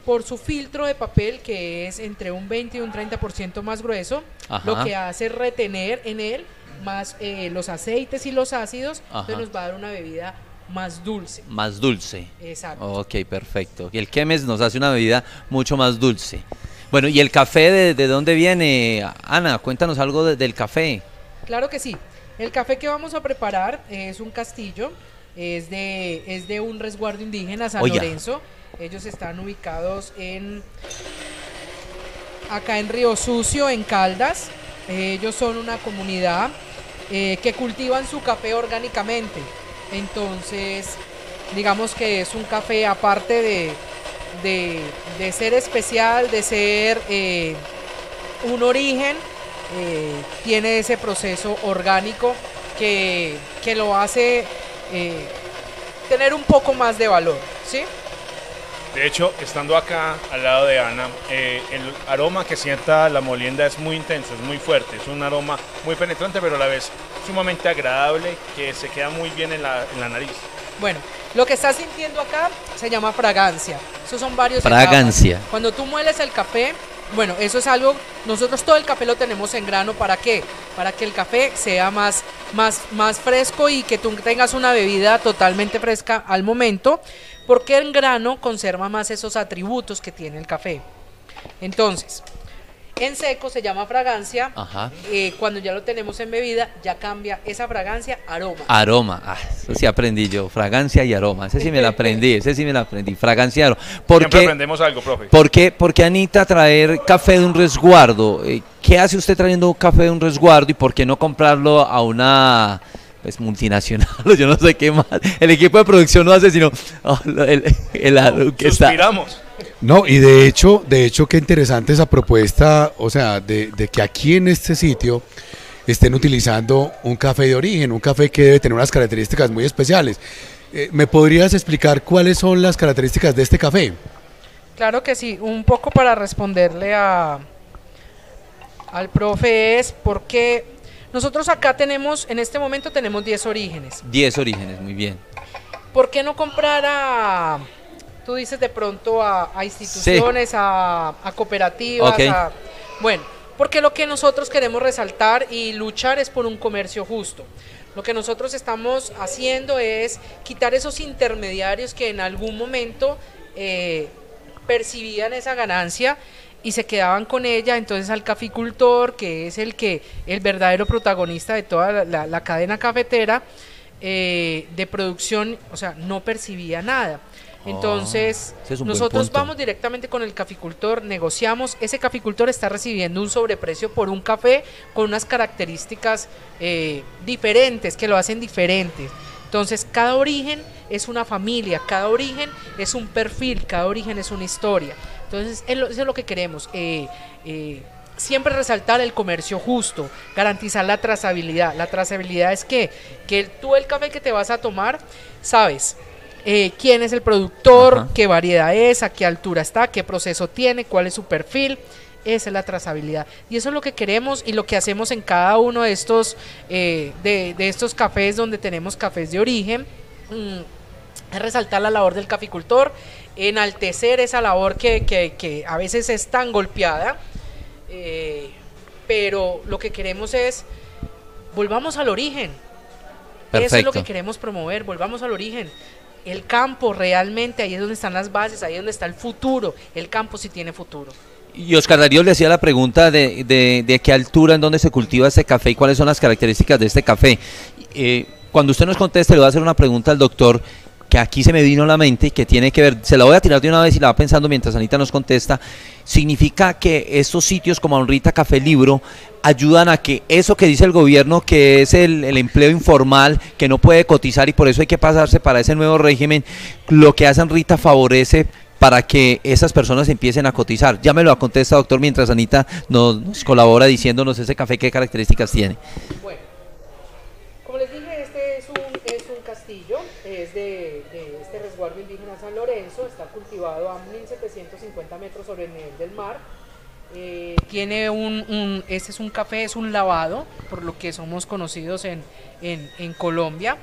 Por su filtro de papel, que es entre un 20 y un 30% más grueso, lo que hace retener en él más los aceites y los ácidos, entonces nos va a dar una bebida más dulce. Más dulce. Exacto. Ok, perfecto. Y el Chemex nos hace una bebida mucho más dulce. Bueno, ¿y el café de dónde viene? Ana, cuéntanos algo del café. Claro que sí. El café que vamos a preparar es un castillo, es de un resguardo indígena, San Lorenzo. Ellos están ubicados acá en Río Sucio, en Caldas. Ellos son una comunidad que cultivan su café orgánicamente. Entonces, digamos que es un café, aparte de ser especial, de ser un origen, tiene ese proceso orgánico que lo hace tener un poco más de valor, ¿sí? De hecho, estando acá al lado de Ana, el aroma que sienta la molienda es muy intenso, es muy fuerte, es un aroma muy penetrante, pero a la vez sumamente agradable, que se queda muy bien en la nariz. Bueno, lo que estás sintiendo acá se llama fragancia. Esos son varios fragancia. Etapas. Cuando tú mueles el café, bueno, eso es algo, nosotros todo el café lo tenemos en grano. ¿Para qué? Para que el café sea más fresco y que tú tengas una bebida totalmente fresca al momento, porque el grano conserva más esos atributos que tiene el café. Entonces, en seco se llama fragancia. Ajá. Cuando ya lo tenemos en bebida, ya cambia esa fragancia a aroma. Aroma, eso sí aprendí yo, fragancia y aroma, ese sí me la aprendí, fragancia y aroma. ¿Por Siempre qué, aprendemos algo, profe. por qué, Anita, traer café de un resguardo? ¿Qué hace usted trayendo un café de un resguardo y por qué no comprarlo a una multinacional? Yo no sé qué más, el equipo de producción no hace sino que está. Suspiramos. No, y de hecho, qué interesante esa propuesta, o sea, de que aquí en este sitio estén utilizando un café de origen, un café que debe tener unas características muy especiales. ¿Me podrías explicar cuáles son las características de este café? Claro que sí, un poco para responderle al profe es porque nosotros acá tenemos, en este momento tenemos 10 orígenes. 10 orígenes, muy bien. ¿Por qué no comprar tú dices de pronto a instituciones, sí, a cooperativas? Okay. Bueno, porque lo que nosotros queremos resaltar y luchar es por un comercio justo. Lo que nosotros estamos haciendo es quitar esos intermediarios que en algún momento percibían esa ganancia y se quedaban con ella. Entonces al caficultor, que es el verdadero protagonista de toda la cadena cafetera de producción, o sea, no percibía nada. Entonces, nosotros vamos directamente con el caficultor, negociamos, ese caficultor está recibiendo un sobreprecio por un café con unas características diferentes, que lo hacen diferente. Entonces, cada origen es una familia, cada origen es un perfil, cada origen es una historia. Entonces, eso es lo que queremos, siempre resaltar el comercio justo, garantizar la trazabilidad. La trazabilidad es que tú el café que te vas a tomar, sabes quién es el productor, ajá, qué variedad es, a qué altura está, qué proceso tiene, cuál es su perfil. Esa es la trazabilidad y eso es lo que queremos y lo que hacemos en cada uno de estos de estos cafés donde tenemos cafés de origen, es resaltar la labor del caficultor, enaltecer esa labor que a veces es tan golpeada, pero lo que queremos es volvamos al origen. Perfecto. Eso es lo que queremos promover, volvamos al origen. El campo realmente, ahí es donde están las bases, ahí es donde está el futuro. El campo sí tiene futuro. Y Oscar Darío le hacía la pregunta de qué altura, en dónde se cultiva este café y cuáles son las características de este café. Cuando usted nos conteste, le voy a hacer una pregunta al doctor que aquí se me vino a la mente y que tiene que ver, se la voy a tirar de una vez y la va pensando mientras Anita nos contesta. Significa que estos sitios como Anrita Café Libro ayudan a que eso que dice el gobierno, que es el empleo informal, que no puede cotizar y por eso hay que pasarse para ese nuevo régimen, lo que hace Anrita favorece para que esas personas empiecen a cotizar. Ya me lo contesta, doctor, mientras Anita nos colabora diciéndonos ese café qué características tiene. Bueno, como les dije, este es un castillo, es de este resguardo indígena San Lorenzo, está cultivado a 1750 metros sobre el nivel del mar. Tiene este es un café, es un lavado, por lo que somos conocidos en Colombia.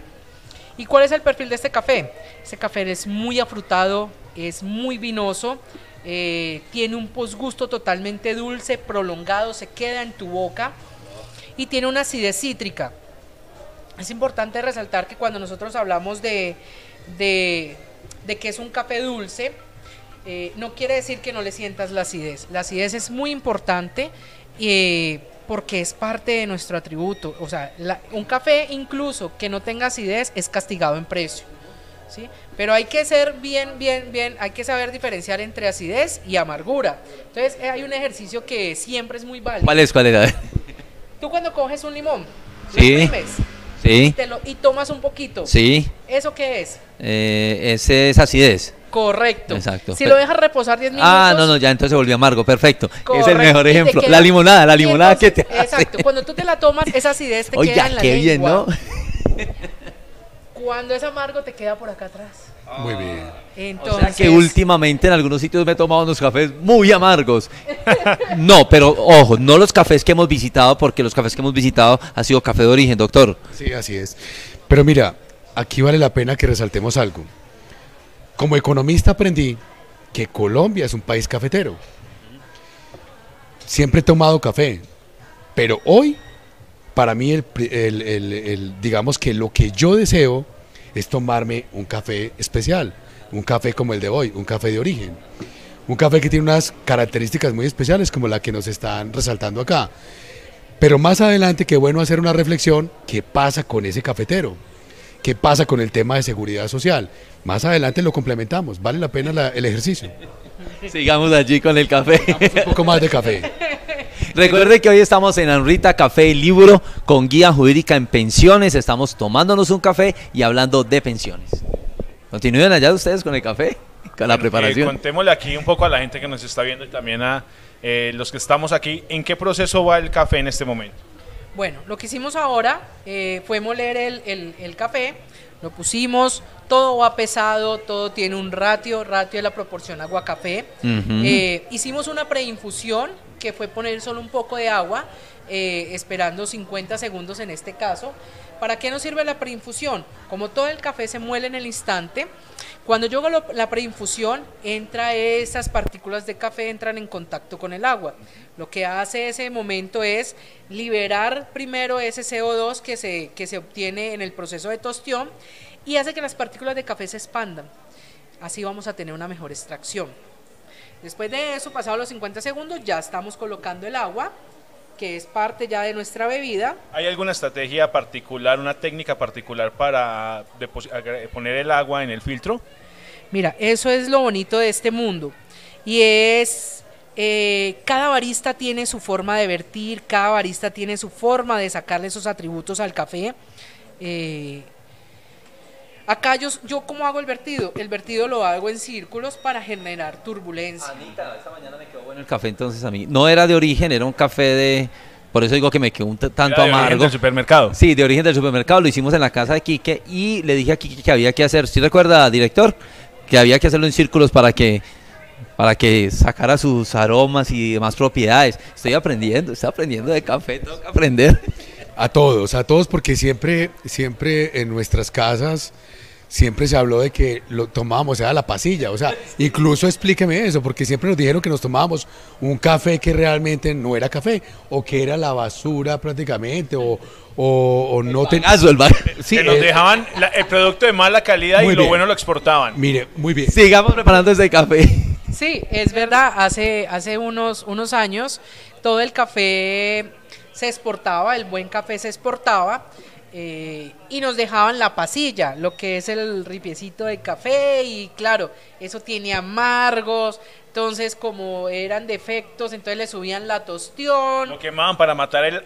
¿Y cuál es el perfil de este café? Este café es muy afrutado, es muy vinoso, tiene un posgusto totalmente dulce, prolongado, se queda en tu boca y tiene una acidez cítrica. Es importante resaltar que cuando nosotros hablamos de que es un café dulce, no quiere decir que no le sientas la acidez. La acidez es muy importante porque es parte de nuestro atributo. O sea, un café incluso que no tenga acidez es castigado en precio, ¿sí? Pero hay que ser bien, hay que saber diferenciar entre acidez y amargura. Entonces hay un ejercicio que siempre es muy válido. ¿Cuál es? Tú cuando coges un limón, sí, lo exprimes, sí, y tomas un poquito. Sí. ¿Eso qué es? Ese es acidez. Correcto. Exacto. Si lo dejas reposar 10 minutos. No, ya entonces se volvió amargo, perfecto. Correcto. Es el mejor ejemplo. La limonada que te hace. Exacto, cuando tú te la tomas, esa acidez te queda en la qué lengua. bien, ¿no? Cuando es amargo te queda por acá atrás. Muy bien. Entonces, o sea que últimamente en algunos sitios me he tomado unos cafés muy amargos. No, pero ojo, no los cafés que hemos visitado, porque los cafés que hemos visitado ha sido café de origen, doctor. Sí, así es. Pero mira, aquí vale la pena que resaltemos algo. Como economista aprendí que Colombia es un país cafetero. Siempre he tomado café, pero hoy, para mí, digamos que lo que yo deseo es tomarme un café especial, un café como el de hoy, un café de origen. Un café que tiene unas características muy especiales como la que nos están resaltando acá. Pero más adelante, qué bueno hacer una reflexión, ¿qué pasa con ese cafetero? ¿Qué pasa con el tema de seguridad social? Más adelante lo complementamos, vale la pena el ejercicio. Sigamos allí con el café. Un poco más de café. Recuerde que hoy estamos en Anrita Café y Libro con guía jurídica en pensiones. Estamos tomándonos un café y hablando de pensiones. Continúen allá ustedes con el café, con la preparación. Contémosle aquí un poco a la gente que nos está viendo y también a los que estamos aquí, ¿en qué proceso va el café en este momento? Bueno, lo que hicimos ahora fue moler el café, lo pusimos, todo va pesado, todo tiene un ratio es la proporción agua-café. Hicimos una preinfusión, que fue poner solo un poco de agua, esperando 50 segundos en este caso. ¿Para qué nos sirve la preinfusión? Como todo el café se muele en el instante, cuando yo hago la preinfusión, esas partículas de café entran en contacto con el agua. Lo que hace ese momento es liberar primero ese CO2 que se obtiene en el proceso de tostión y hace que las partículas de café se expandan. Así vamos a tener una mejor extracción. Después de eso, pasados los 50 segundos, ya estamos colocando el agua, que es parte ya de nuestra bebida. ¿Hay alguna estrategia particular, una técnica particular para poner el agua en el filtro? Mira, eso es lo bonito de este mundo, y es cada barista tiene su forma de vertir, cada barista tiene su forma de sacarle esos atributos al café. Acá yo ¿cómo hago el vertido? El vertido lo hago en círculos para generar turbulencia. Anita, esta mañana me quedó bueno el café entonces a mí. No era de origen, era un café de... Por eso digo que me quedó un tanto ¿Era de amargo. origen del supermercado? Sí, de origen del supermercado. Lo hicimos en la casa de Quique y le dije a Quique que había que hacer, ¿sí recuerda, director? Que había que hacerlo en círculos para que sacara sus aromas y demás propiedades. Estoy aprendiendo de café, tengo que aprender. A todos, porque siempre en nuestras casas siempre se habló de que lo tomábamos, era la pasilla, o sea, incluso explíqueme eso, porque siempre nos dijeron que nos tomábamos un café que realmente no era café, o que era la basura prácticamente, o no tenía... Sí, que nos dejaban el producto de mala calidad y lo bueno lo exportaban. Mire, muy bien. Sigamos preparando ese café. Sí, es verdad, hace unos años todo el café se exportaba, el buen café se exportaba, y nos dejaban la pasilla, lo que es el ripiecito de café, y claro, eso tiene amargos, entonces como eran defectos, entonces le subían la tostión. Lo quemaban para matar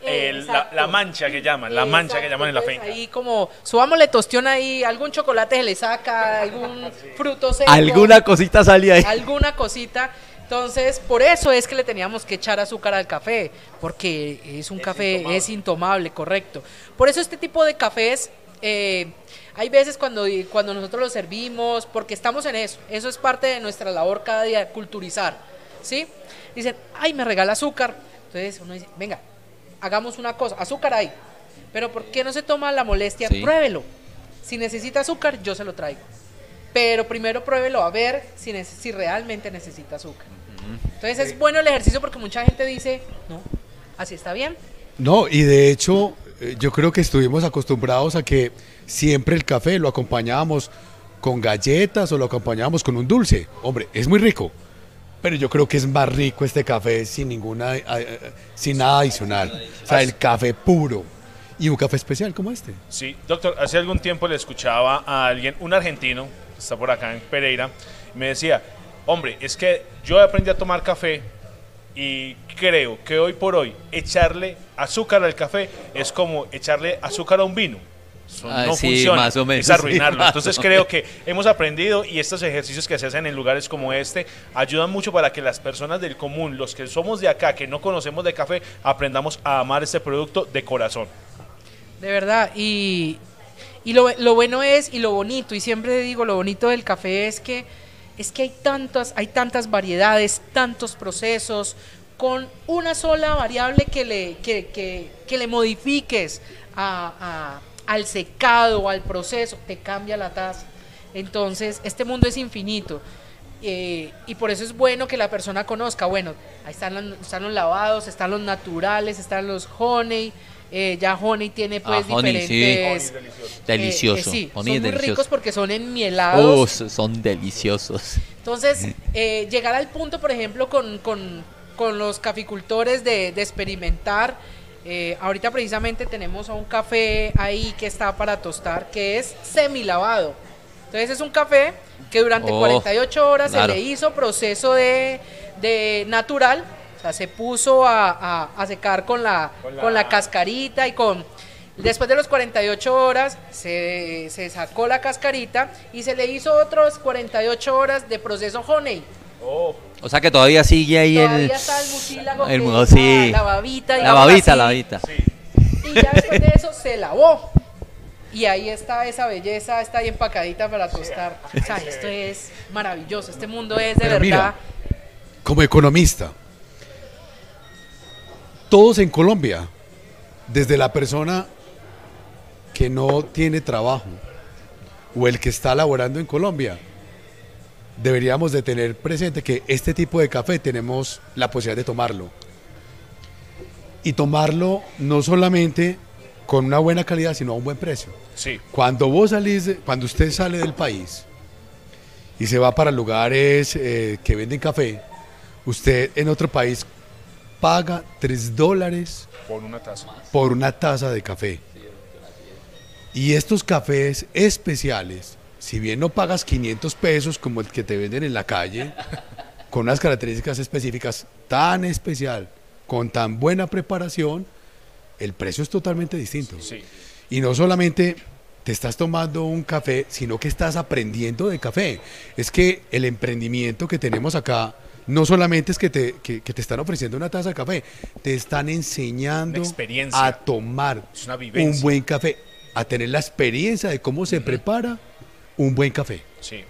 la mancha que llaman, la mancha que llaman en la finca. Ahí como, subámosle tostión ahí, algún chocolate se le saca, algún fruto seco. Alguna cosita salía ahí. Alguna cosita. Entonces, por eso es que le teníamos que echar azúcar al café, porque es un café, es intomable, correcto. Por eso este tipo de cafés, hay veces cuando nosotros lo servimos, porque estamos en eso es parte de nuestra labor cada día, culturizar, ¿sí? Dicen, ay, me regala azúcar. Entonces uno dice, venga, hagamos una cosa, azúcar hay, pero ¿por qué no se toma la molestia? Sí. Pruébelo. Si necesita azúcar, yo se lo traigo. Pero primero pruébelo a ver si realmente necesita azúcar. Entonces es bueno el ejercicio porque mucha gente dice, no, así está bien. No, y de hecho yo creo que estuvimos acostumbrados a que siempre el café lo acompañábamos con galletas o lo acompañábamos con un dulce. Hombre, es muy rico, pero yo creo que es más rico este café sin nada adicional. O sea, el café puro. Y un café especial como este. Sí, doctor, hace algún tiempo le escuchaba a alguien, un argentino, que está por acá en Pereira, me decía, hombre, es que yo aprendí a tomar café y creo que hoy por hoy echarle azúcar al café es como echarle azúcar a un vino. Eso no sí, funciona, más o menos, es arruinarlo. sí, Entonces creo que hemos aprendido y estos ejercicios que se hacen en lugares como este ayudan mucho para que las personas del común, los que somos de acá, que no conocemos de café, aprendamos a amar este producto de corazón. De verdad, y lo bueno es, y lo bonito, y siempre digo, lo bonito del café es que hay tantas variedades, tantos procesos, con una sola variable que le modifiques al secado, al proceso, te cambia la taza. Entonces, este mundo es infinito. Y por eso es bueno que la persona conozca, bueno, ahí están los lavados, están los naturales, están los honey, ya Honey tiene pues Honey, sí. diferentes... Delicioso. sí, Honey son es muy delicioso. ricos porque son enmielados. Son deliciosos. Entonces, llegar al punto, por ejemplo, con los caficultores de experimentar. Ahorita precisamente tenemos a un café ahí que está para tostar, que es semilavado. Entonces es un café que durante 48 horas claro. se le hizo proceso de natural, o sea, se puso a secar con la cascarita y después de los 48 horas se sacó la cascarita y se le hizo otros 48 horas de proceso Honey. O sea que todavía sigue ahí todavía está el mucílago, sí. la babita. La babita. Sí. Y ya después de eso se lavó. Y ahí está esa belleza, está ahí empacadita para tostar. O sea, esto es maravilloso. Este mundo es de Pero verdad. mira, como economista, todos en Colombia, desde la persona que no tiene trabajo o el que está laborando en Colombia, deberíamos de tener presente que este tipo de café tenemos la posibilidad de tomarlo. Y tomarlo no solamente con una buena calidad, sino a un buen precio. Sí. Cuando usted sale del país y se va para lugares que venden café, usted en otro país paga $3 por una taza de café. Y estos cafés especiales, si bien no pagas 500 pesos como el que te venden en la calle, con unas características específicas tan especial, con tan buena preparación, el precio es totalmente distinto. Sí. Y no solamente te estás tomando un café, sino que estás aprendiendo de café. Es que el emprendimiento que tenemos acá, no solamente es que te están ofreciendo una taza de café, te están enseñando a tomar un buen café, a tener la experiencia de cómo se prepara un buen café. Sí.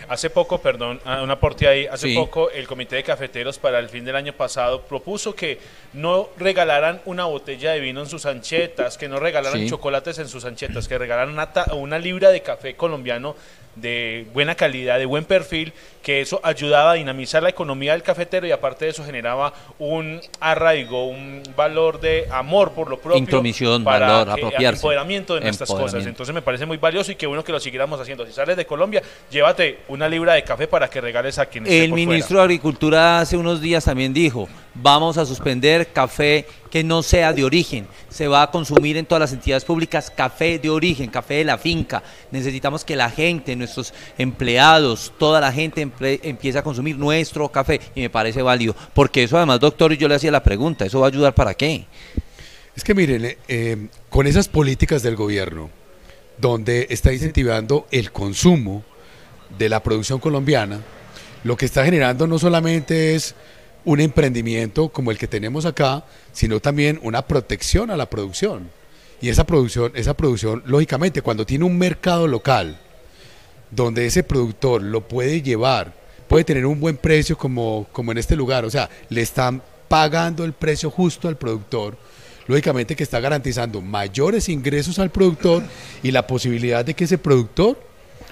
Hace poco, perdón, un aporte ahí, Sí. poco el Comité de Cafeteros para el fin del año pasado propuso que no regalaran una botella de vino en sus anchetas, que no regalaran Sí. chocolates en sus anchetas, que regalaran una libra de café colombiano de buena calidad, de buen perfil, que eso ayudaba a dinamizar la economía del cafetero y aparte de eso generaba un arraigo, un valor de amor por lo propio. Intromisión, para valor, apropiarse. empoderamiento de nuestras cosas. Entonces me parece muy valioso y qué bueno que lo siguiéramos haciendo. Si sales de Colombia, llévate una libra de café para que regales a quien esté El por ministro fuera. de Agricultura hace unos días también dijo, vamos a suspender café que no sea de origen. Se va a consumir en todas las entidades públicas café de origen, café de la finca. Necesitamos que la gente, nuestros empleados, toda la gente empiece a consumir nuestro café y me parece válido. Porque eso además, doctor, y yo le hacía la pregunta, ¿eso va a ayudar para qué? Es que miren, con esas políticas del gobierno, donde está incentivando el consumo de la producción colombiana, lo que está generando no solamente es un emprendimiento como el que tenemos acá, sino también una protección a la producción. Y esa producción, lógicamente, cuando tiene un mercado local, donde ese productor lo puede llevar, puede tener un buen precio como en este lugar, o sea, le están pagando el precio justo al productor, lógicamente que está garantizando mayores ingresos al productor y la posibilidad de que ese productor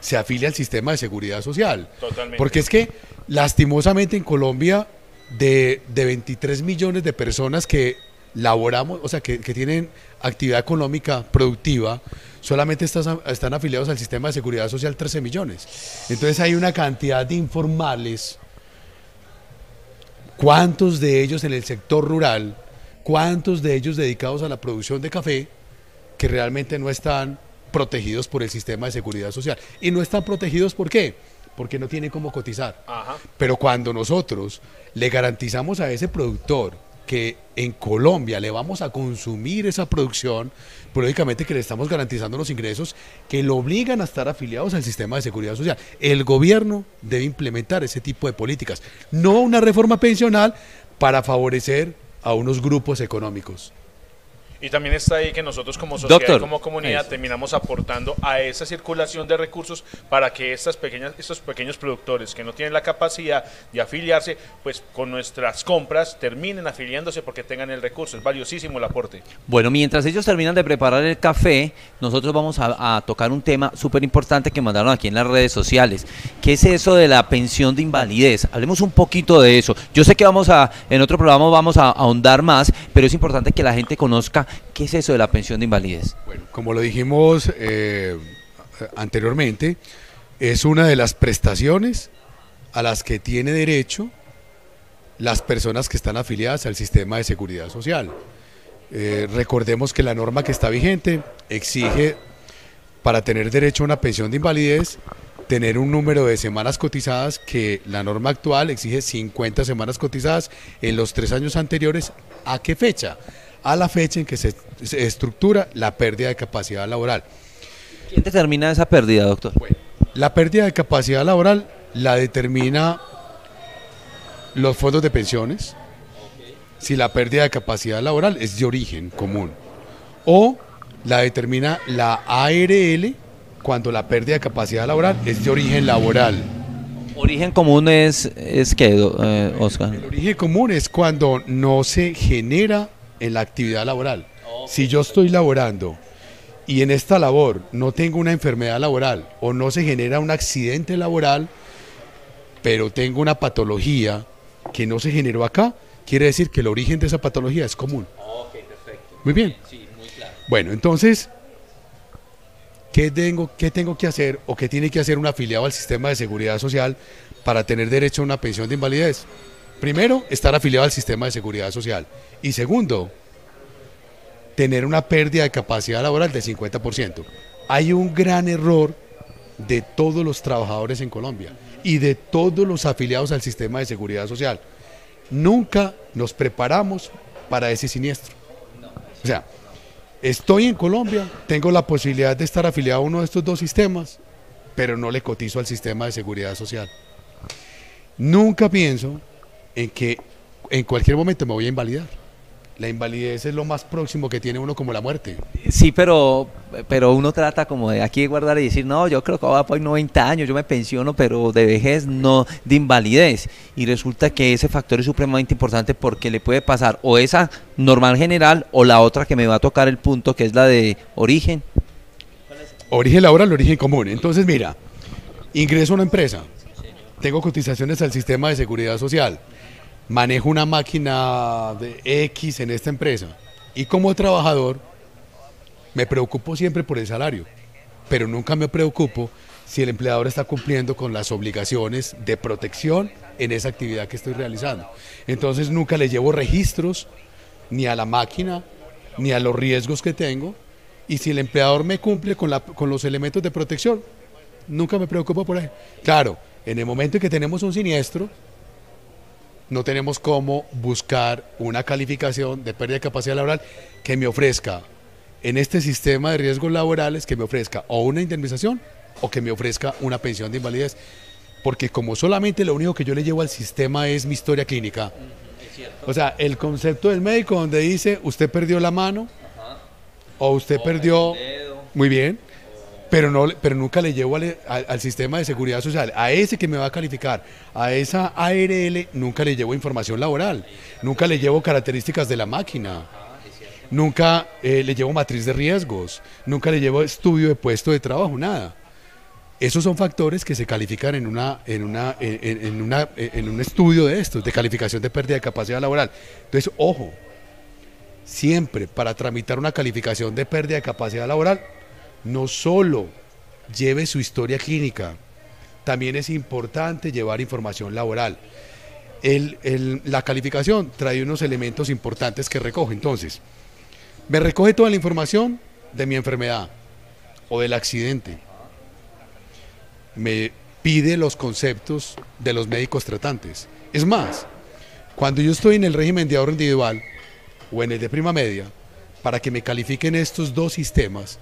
se afilie al sistema de seguridad social. Totalmente. Porque es que, lastimosamente, en Colombia, de 23 millones de personas que laboramos, o sea, que tienen actividad económica productiva, solamente están afiliados al sistema de seguridad social 13 millones. Entonces hay una cantidad de informales. ¿Cuántos de ellos en el sector rural? ¿Cuántos de ellos dedicados a la producción de café que realmente no están protegidos por el sistema de seguridad social? Y no están protegidos, ¿por qué? Porque no tienen cómo cotizar. Ajá. Pero cuando nosotros le garantizamos a ese productor que en Colombia le vamos a consumir esa producción, pues lógicamente que le estamos garantizando los ingresos que lo obligan a estar afiliados al sistema de seguridad social. El gobierno debe implementar ese tipo de políticas, no una reforma pensional para favorecer a unos grupos económicos. Y también está ahí que nosotros como sociedad Doctor, y como comunidad terminamos aportando a esa circulación de recursos para que estos pequeños productores que no tienen la capacidad de afiliarse, pues con nuestras compras terminen afiliándose porque tengan el recurso. Es valiosísimo el aporte. Bueno, mientras ellos terminan de preparar el café, nosotros vamos a tocar un tema súper importante que mandaron aquí en las redes sociales. ¿Qué es eso de la pensión de invalidez? Hablemos un poquito de eso. Yo sé que en otro programa vamos a ahondar más, pero es importante que la gente conozca ¿Qué es eso de la pensión de invalidez? Bueno, como lo dijimos anteriormente, es una de las prestaciones a las que tiene derecho las personas que están afiliadas al sistema de seguridad social. Recordemos que la norma que está vigente exige, para tener derecho a una pensión de invalidez, tener un número de semanas cotizadas, que la norma actual exige 50 semanas cotizadas en los 3 años anteriores. ¿A qué fecha? A la fecha en que se estructura la pérdida de capacidad laboral. ¿Quién determina esa pérdida, doctor? Bueno, la pérdida de capacidad laboral la determina los fondos de pensiones, si la pérdida de capacidad laboral es de origen común, o la determina la ARL cuando la pérdida de capacidad laboral es de origen laboral. ¿Origen común es qué, Oscar? El origen común es cuando no se genera en la actividad laboral. Si yo estoy laborando y en esta labor no tengo una enfermedad laboral o no se genera un accidente laboral, pero tengo una patología que no se generó acá, quiere decir que el origen de esa patología es común. Ok, perfecto. Muy bien. Sí, muy claro. Bueno, entonces, ¿qué tengo que hacer o qué tiene que hacer un afiliado al sistema de seguridad social para tener derecho a una pensión de invalidez? Primero, estar afiliado al sistema de seguridad social. Y segundo, tener una pérdida de capacidad laboral del 50%. Hay un gran error de todos los trabajadores en Colombia y de todos los afiliados al sistema de seguridad social. Nunca nos preparamos para ese siniestro. O sea, estoy en Colombia, tengo la posibilidad de estar afiliado a uno de estos dos sistemas, pero no le cotizo al sistema de seguridad social. Nunca pienso en que en cualquier momento me voy a invalidar. La invalidez es lo más próximo que tiene uno como la muerte. Sí, pero uno trata como de aquí guardar y decir, no, yo creo que voy por 90 años, yo me pensiono, pero de vejez, no de invalidez. Y resulta que ese factor es supremamente importante porque le puede pasar o esa normal general o la otra que me va a tocar el punto, que es la de origen. Origen laboral, origen común. Entonces, mira, ingreso a una empresa, tengo cotizaciones al sistema de seguridad social, manejo una máquina de X en esta empresa y como trabajador me preocupo siempre por el salario, pero nunca me preocupo si el empleador está cumpliendo con las obligaciones de protección en esa actividad que estoy realizando. Entonces nunca le llevo registros ni a la máquina ni a los riesgos que tengo, y si el empleador me cumple con los elementos de protección, nunca me preocupo por él. Claro, en el momento en que tenemos un siniestro, no tenemos cómo buscar una calificación de pérdida de capacidad laboral que me ofrezca, en este sistema de riesgos laborales, que me ofrezca o una indemnización o que me ofrezca una pensión de invalidez. Porque como solamente lo único que yo le llevo al sistema es mi historia clínica, o sea, el concepto del médico donde dice, usted perdió la mano, o usted perdió, muy bien, pero nunca le llevo al sistema de seguridad social, a ese que me va a calificar, a esa ARL, nunca le llevo información laboral, nunca le llevo características de la máquina, nunca le llevo matriz de riesgos, nunca le llevo estudio de puesto de trabajo, nada. Esos son factores que se califican en un estudio de estos, de calificación de pérdida de capacidad laboral. Entonces, ojo, siempre para tramitar una calificación de pérdida de capacidad laboral, no solo lleve su historia clínica, también es importante llevar información laboral. La calificación trae unos elementos importantes que recoge. Entonces, me recoge toda la información de mi enfermedad o del accidente. Me pide los conceptos de los médicos tratantes. Es más, cuando yo estoy en el régimen de ahorro individual o en el de prima media, para que me califiquen estos dos sistemas,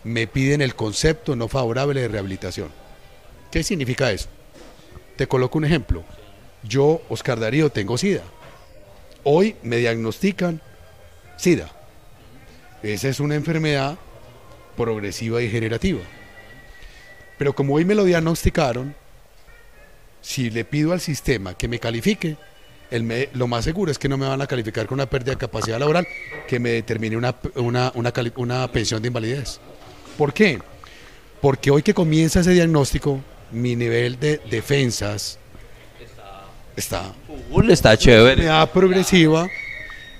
me piden el concepto no favorable de rehabilitación. ¿Qué significa eso? Te coloco un ejemplo. Yo, Oscar Darío, tengo SIDA. Hoy me diagnostican SIDA. Esa es una enfermedad progresiva y degenerativa. Pero como hoy me lo diagnosticaron, si le pido al sistema que me califique, lo más seguro es que no me van a calificar con una pérdida de capacidad laboral que me determine una pensión de invalidez. ¿Por qué? Porque hoy que comienza ese diagnóstico, mi nivel de defensas está Está chévere. enfermedad progresiva,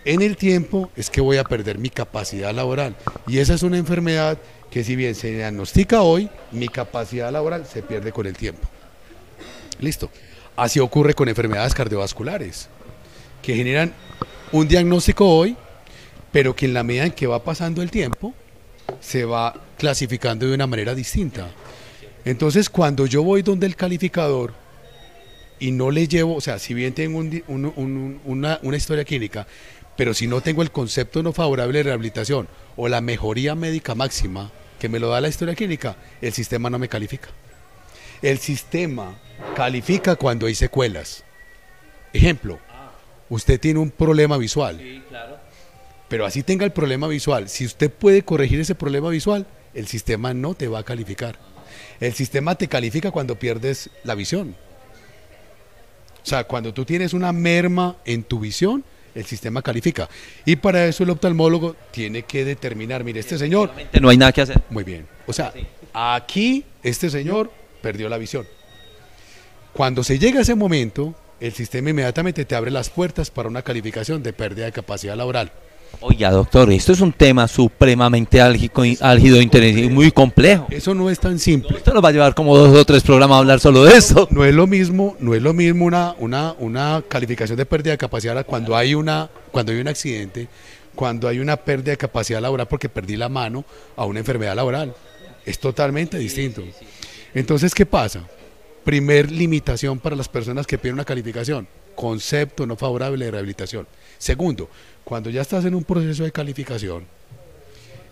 En el tiempo es que voy a perder mi capacidad laboral. Y esa es una enfermedad que si bien se diagnostica hoy, mi capacidad laboral se pierde con el tiempo. Listo. Así ocurre con enfermedades cardiovasculares, que generan un diagnóstico hoy, pero que en la medida en que va pasando el tiempo, se va clasificando de una manera distinta. Entonces, cuando yo voy donde el calificador y no le llevo, o sea, si bien tengo una historia clínica, pero si no tengo el concepto no favorable de rehabilitación o la mejoría médica máxima que me lo da la historia clínica, el sistema no me califica. El sistema califica cuando hay secuelas. Ejemplo, usted tiene un problema visual. Sí, claro. Pero así tenga el problema visual, si usted puede corregir ese problema visual, el sistema no te va a calificar. El sistema te califica cuando pierdes la visión. O sea, cuando tú tienes una merma en tu visión, el sistema califica. Y para eso el oftalmólogo tiene que determinar, mire, este señor... No hay nada que hacer. Muy bien. O sea, aquí este señor perdió la visión. Cuando se llega a ese momento, el sistema inmediatamente te abre las puertas para una calificación de pérdida de capacidad laboral. Oiga, doctor, esto es un tema supremamente álgido, interesante y muy complejo. Eso no es tan simple. Esto nos va a llevar como 2 o 3 programas a hablar solo de eso. No es lo mismo una calificación de pérdida de capacidad cuando hay un accidente, cuando hay una pérdida de capacidad laboral porque perdí la mano, a una enfermedad laboral. Es totalmente distinto. Entonces, ¿qué pasa? Primer limitación para las personas que piden una calificación: concepto no favorable de rehabilitación. Segundo, cuando ya estás en un proceso de calificación,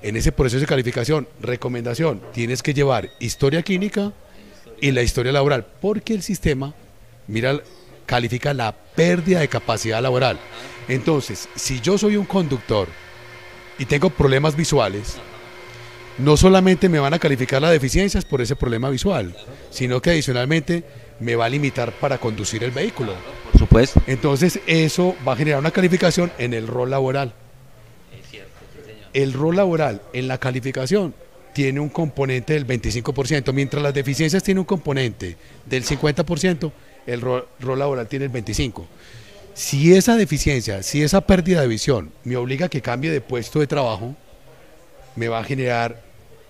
en ese proceso de calificación, recomendación, tienes que llevar historia clínica y la historia laboral, porque el sistema, califica la pérdida de capacidad laboral. Entonces, si yo soy un conductor y tengo problemas visuales, no solamente me van a calificar las deficiencias por ese problema visual, sino que adicionalmente me va a limitar para conducir el vehículo. Por supuesto. Entonces eso va a generar una calificación en el rol laboral. Es cierto, sí, señor. El rol laboral en la calificación tiene un componente del 25%, mientras las deficiencias tienen un componente del 50%, el rol laboral tiene el 25%. Si esa deficiencia, si esa pérdida de visión me obliga a que cambie de puesto de trabajo, me va a generar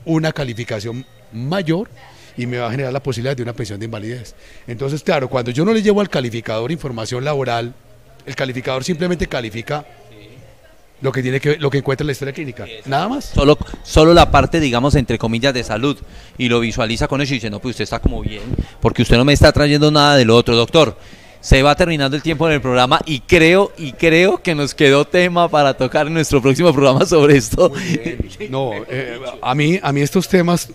una calificación mayor y me va a generar la posibilidad de una pensión de invalidez. Entonces, claro, cuando yo no le llevo al calificador información laboral, el calificador simplemente califica lo que encuentra en la historia clínica, nada más. Solo la parte, digamos, entre comillas, de salud, y lo visualiza con eso y dice, no, pues usted está como bien, porque usted no me está trayendo nada de lo otro, doctor. Se va terminando el tiempo en el programa y creo que nos quedó tema para tocar en nuestro próximo programa sobre esto. No, a mí estos temas,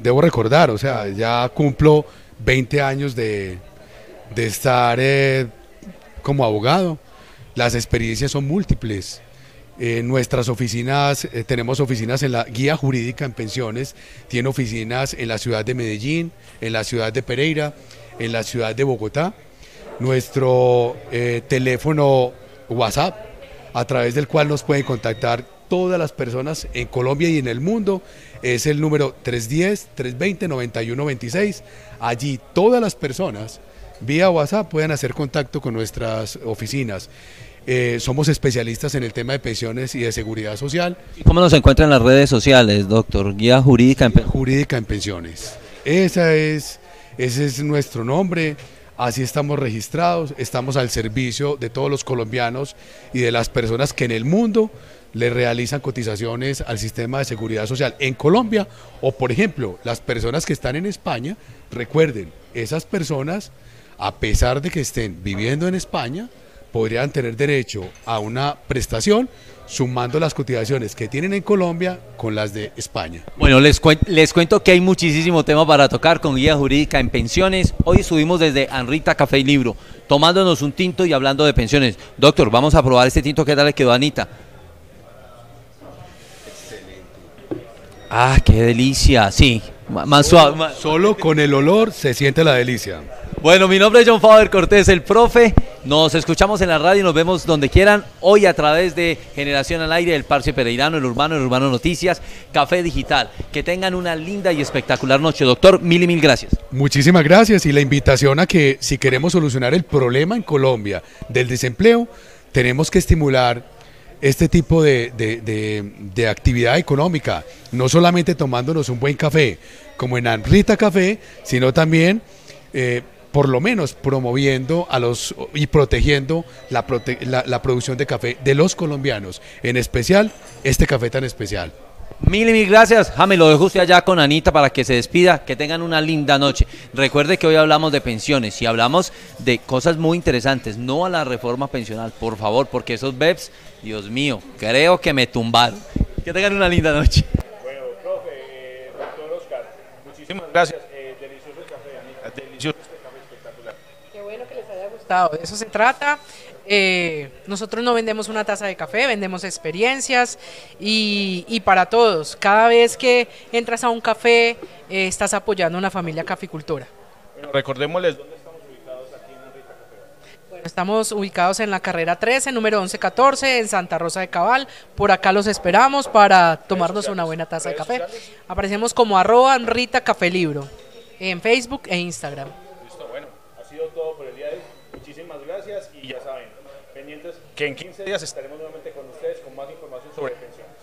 debo recordar, o sea, ya cumplo 20 años de estar como abogado. Las experiencias son múltiples. Nuestras oficinas, tenemos oficinas en la Guía Jurídica en Pensiones, tiene oficinas en la ciudad de Medellín, en la ciudad de Pereira, en la ciudad de Bogotá. Nuestro teléfono WhatsApp, a través del cual nos pueden contactar todas las personas en Colombia y en el mundo, es el número 310-320-9126. Allí todas las personas vía WhatsApp pueden hacer contacto con nuestras oficinas. Somos especialistas en el tema de pensiones y de seguridad social. ¿Y cómo nos encuentran en las redes sociales, doctor? Guía Jurídica en Pensiones. Jurídica en Pensiones. Ese es nuestro nombre, así estamos registrados, estamos al servicio de todos los colombianos y de las personas que en el mundo le realizan cotizaciones al sistema de seguridad social en Colombia, o por ejemplo, las personas que están en España. Recuerden, esas personas, a pesar de que estén viviendo en España, podrían tener derecho a una prestación sumando las cotizaciones que tienen en Colombia con las de España. Bueno, les cuento que hay muchísimo tema para tocar con Guía Jurídica en Pensiones. Hoy estuvimos desde Anrita Café y Libro, tomándonos un tinto y hablando de pensiones. Doctor, vamos a probar este tinto. ¿Qué tal le quedó a Anita? Excelente. Ah, qué delicia, sí, más suave. Solo con el olor se siente la delicia. Bueno, mi nombre es John Faber Cortés, el profe. Nos escuchamos en la radio y nos vemos donde quieran. Hoy a través de Generación al Aire, el Parche Pereirano, el Urbano Noticias, Café Digital. Que tengan una linda y espectacular noche. Doctor, mil y mil gracias. Muchísimas gracias, y la invitación a que, si queremos solucionar el problema en Colombia del desempleo, tenemos que estimular este tipo de actividad económica, no solamente tomándonos un buen café, como en Anrita Café, sino también por lo menos promoviendo y protegiendo la producción de café de los colombianos, en especial este café tan especial. Mil y mil gracias. Jame, lo dejo usted allá con Anita para que se despida. Que tengan una linda noche. Recuerde que hoy hablamos de pensiones y hablamos de cosas muy interesantes. No a la reforma pensional, por favor, porque esos BEPS, Dios mío, creo que me tumbaron. Que tengan una linda noche. Bueno, profe, doctor Oscar, muchísimas gracias. Delicioso el café, Anita. Delicioso este café, espectacular. Qué bueno que les haya gustado. De eso se trata. Nosotros no vendemos una taza de café, vendemos experiencias y para todos. Cada vez que entras a un café, estás apoyando a una familia caficultora. Bueno, recordémosles dónde estamos ubicados aquí en Anrita Café. Bueno, estamos ubicados en la carrera 13, número 1114, en Santa Rosa de Cabal. Por acá los esperamos para tomarnos una buena taza de café. Aparecemos como @Anrita Café Libro en Facebook e Instagram. Listo, bueno, ha sido todo por el día de hoy. Muchísimas gracias y ya saben, pendientes que en 15 días estaremos nuevamente con ustedes con más información sobre pensiones.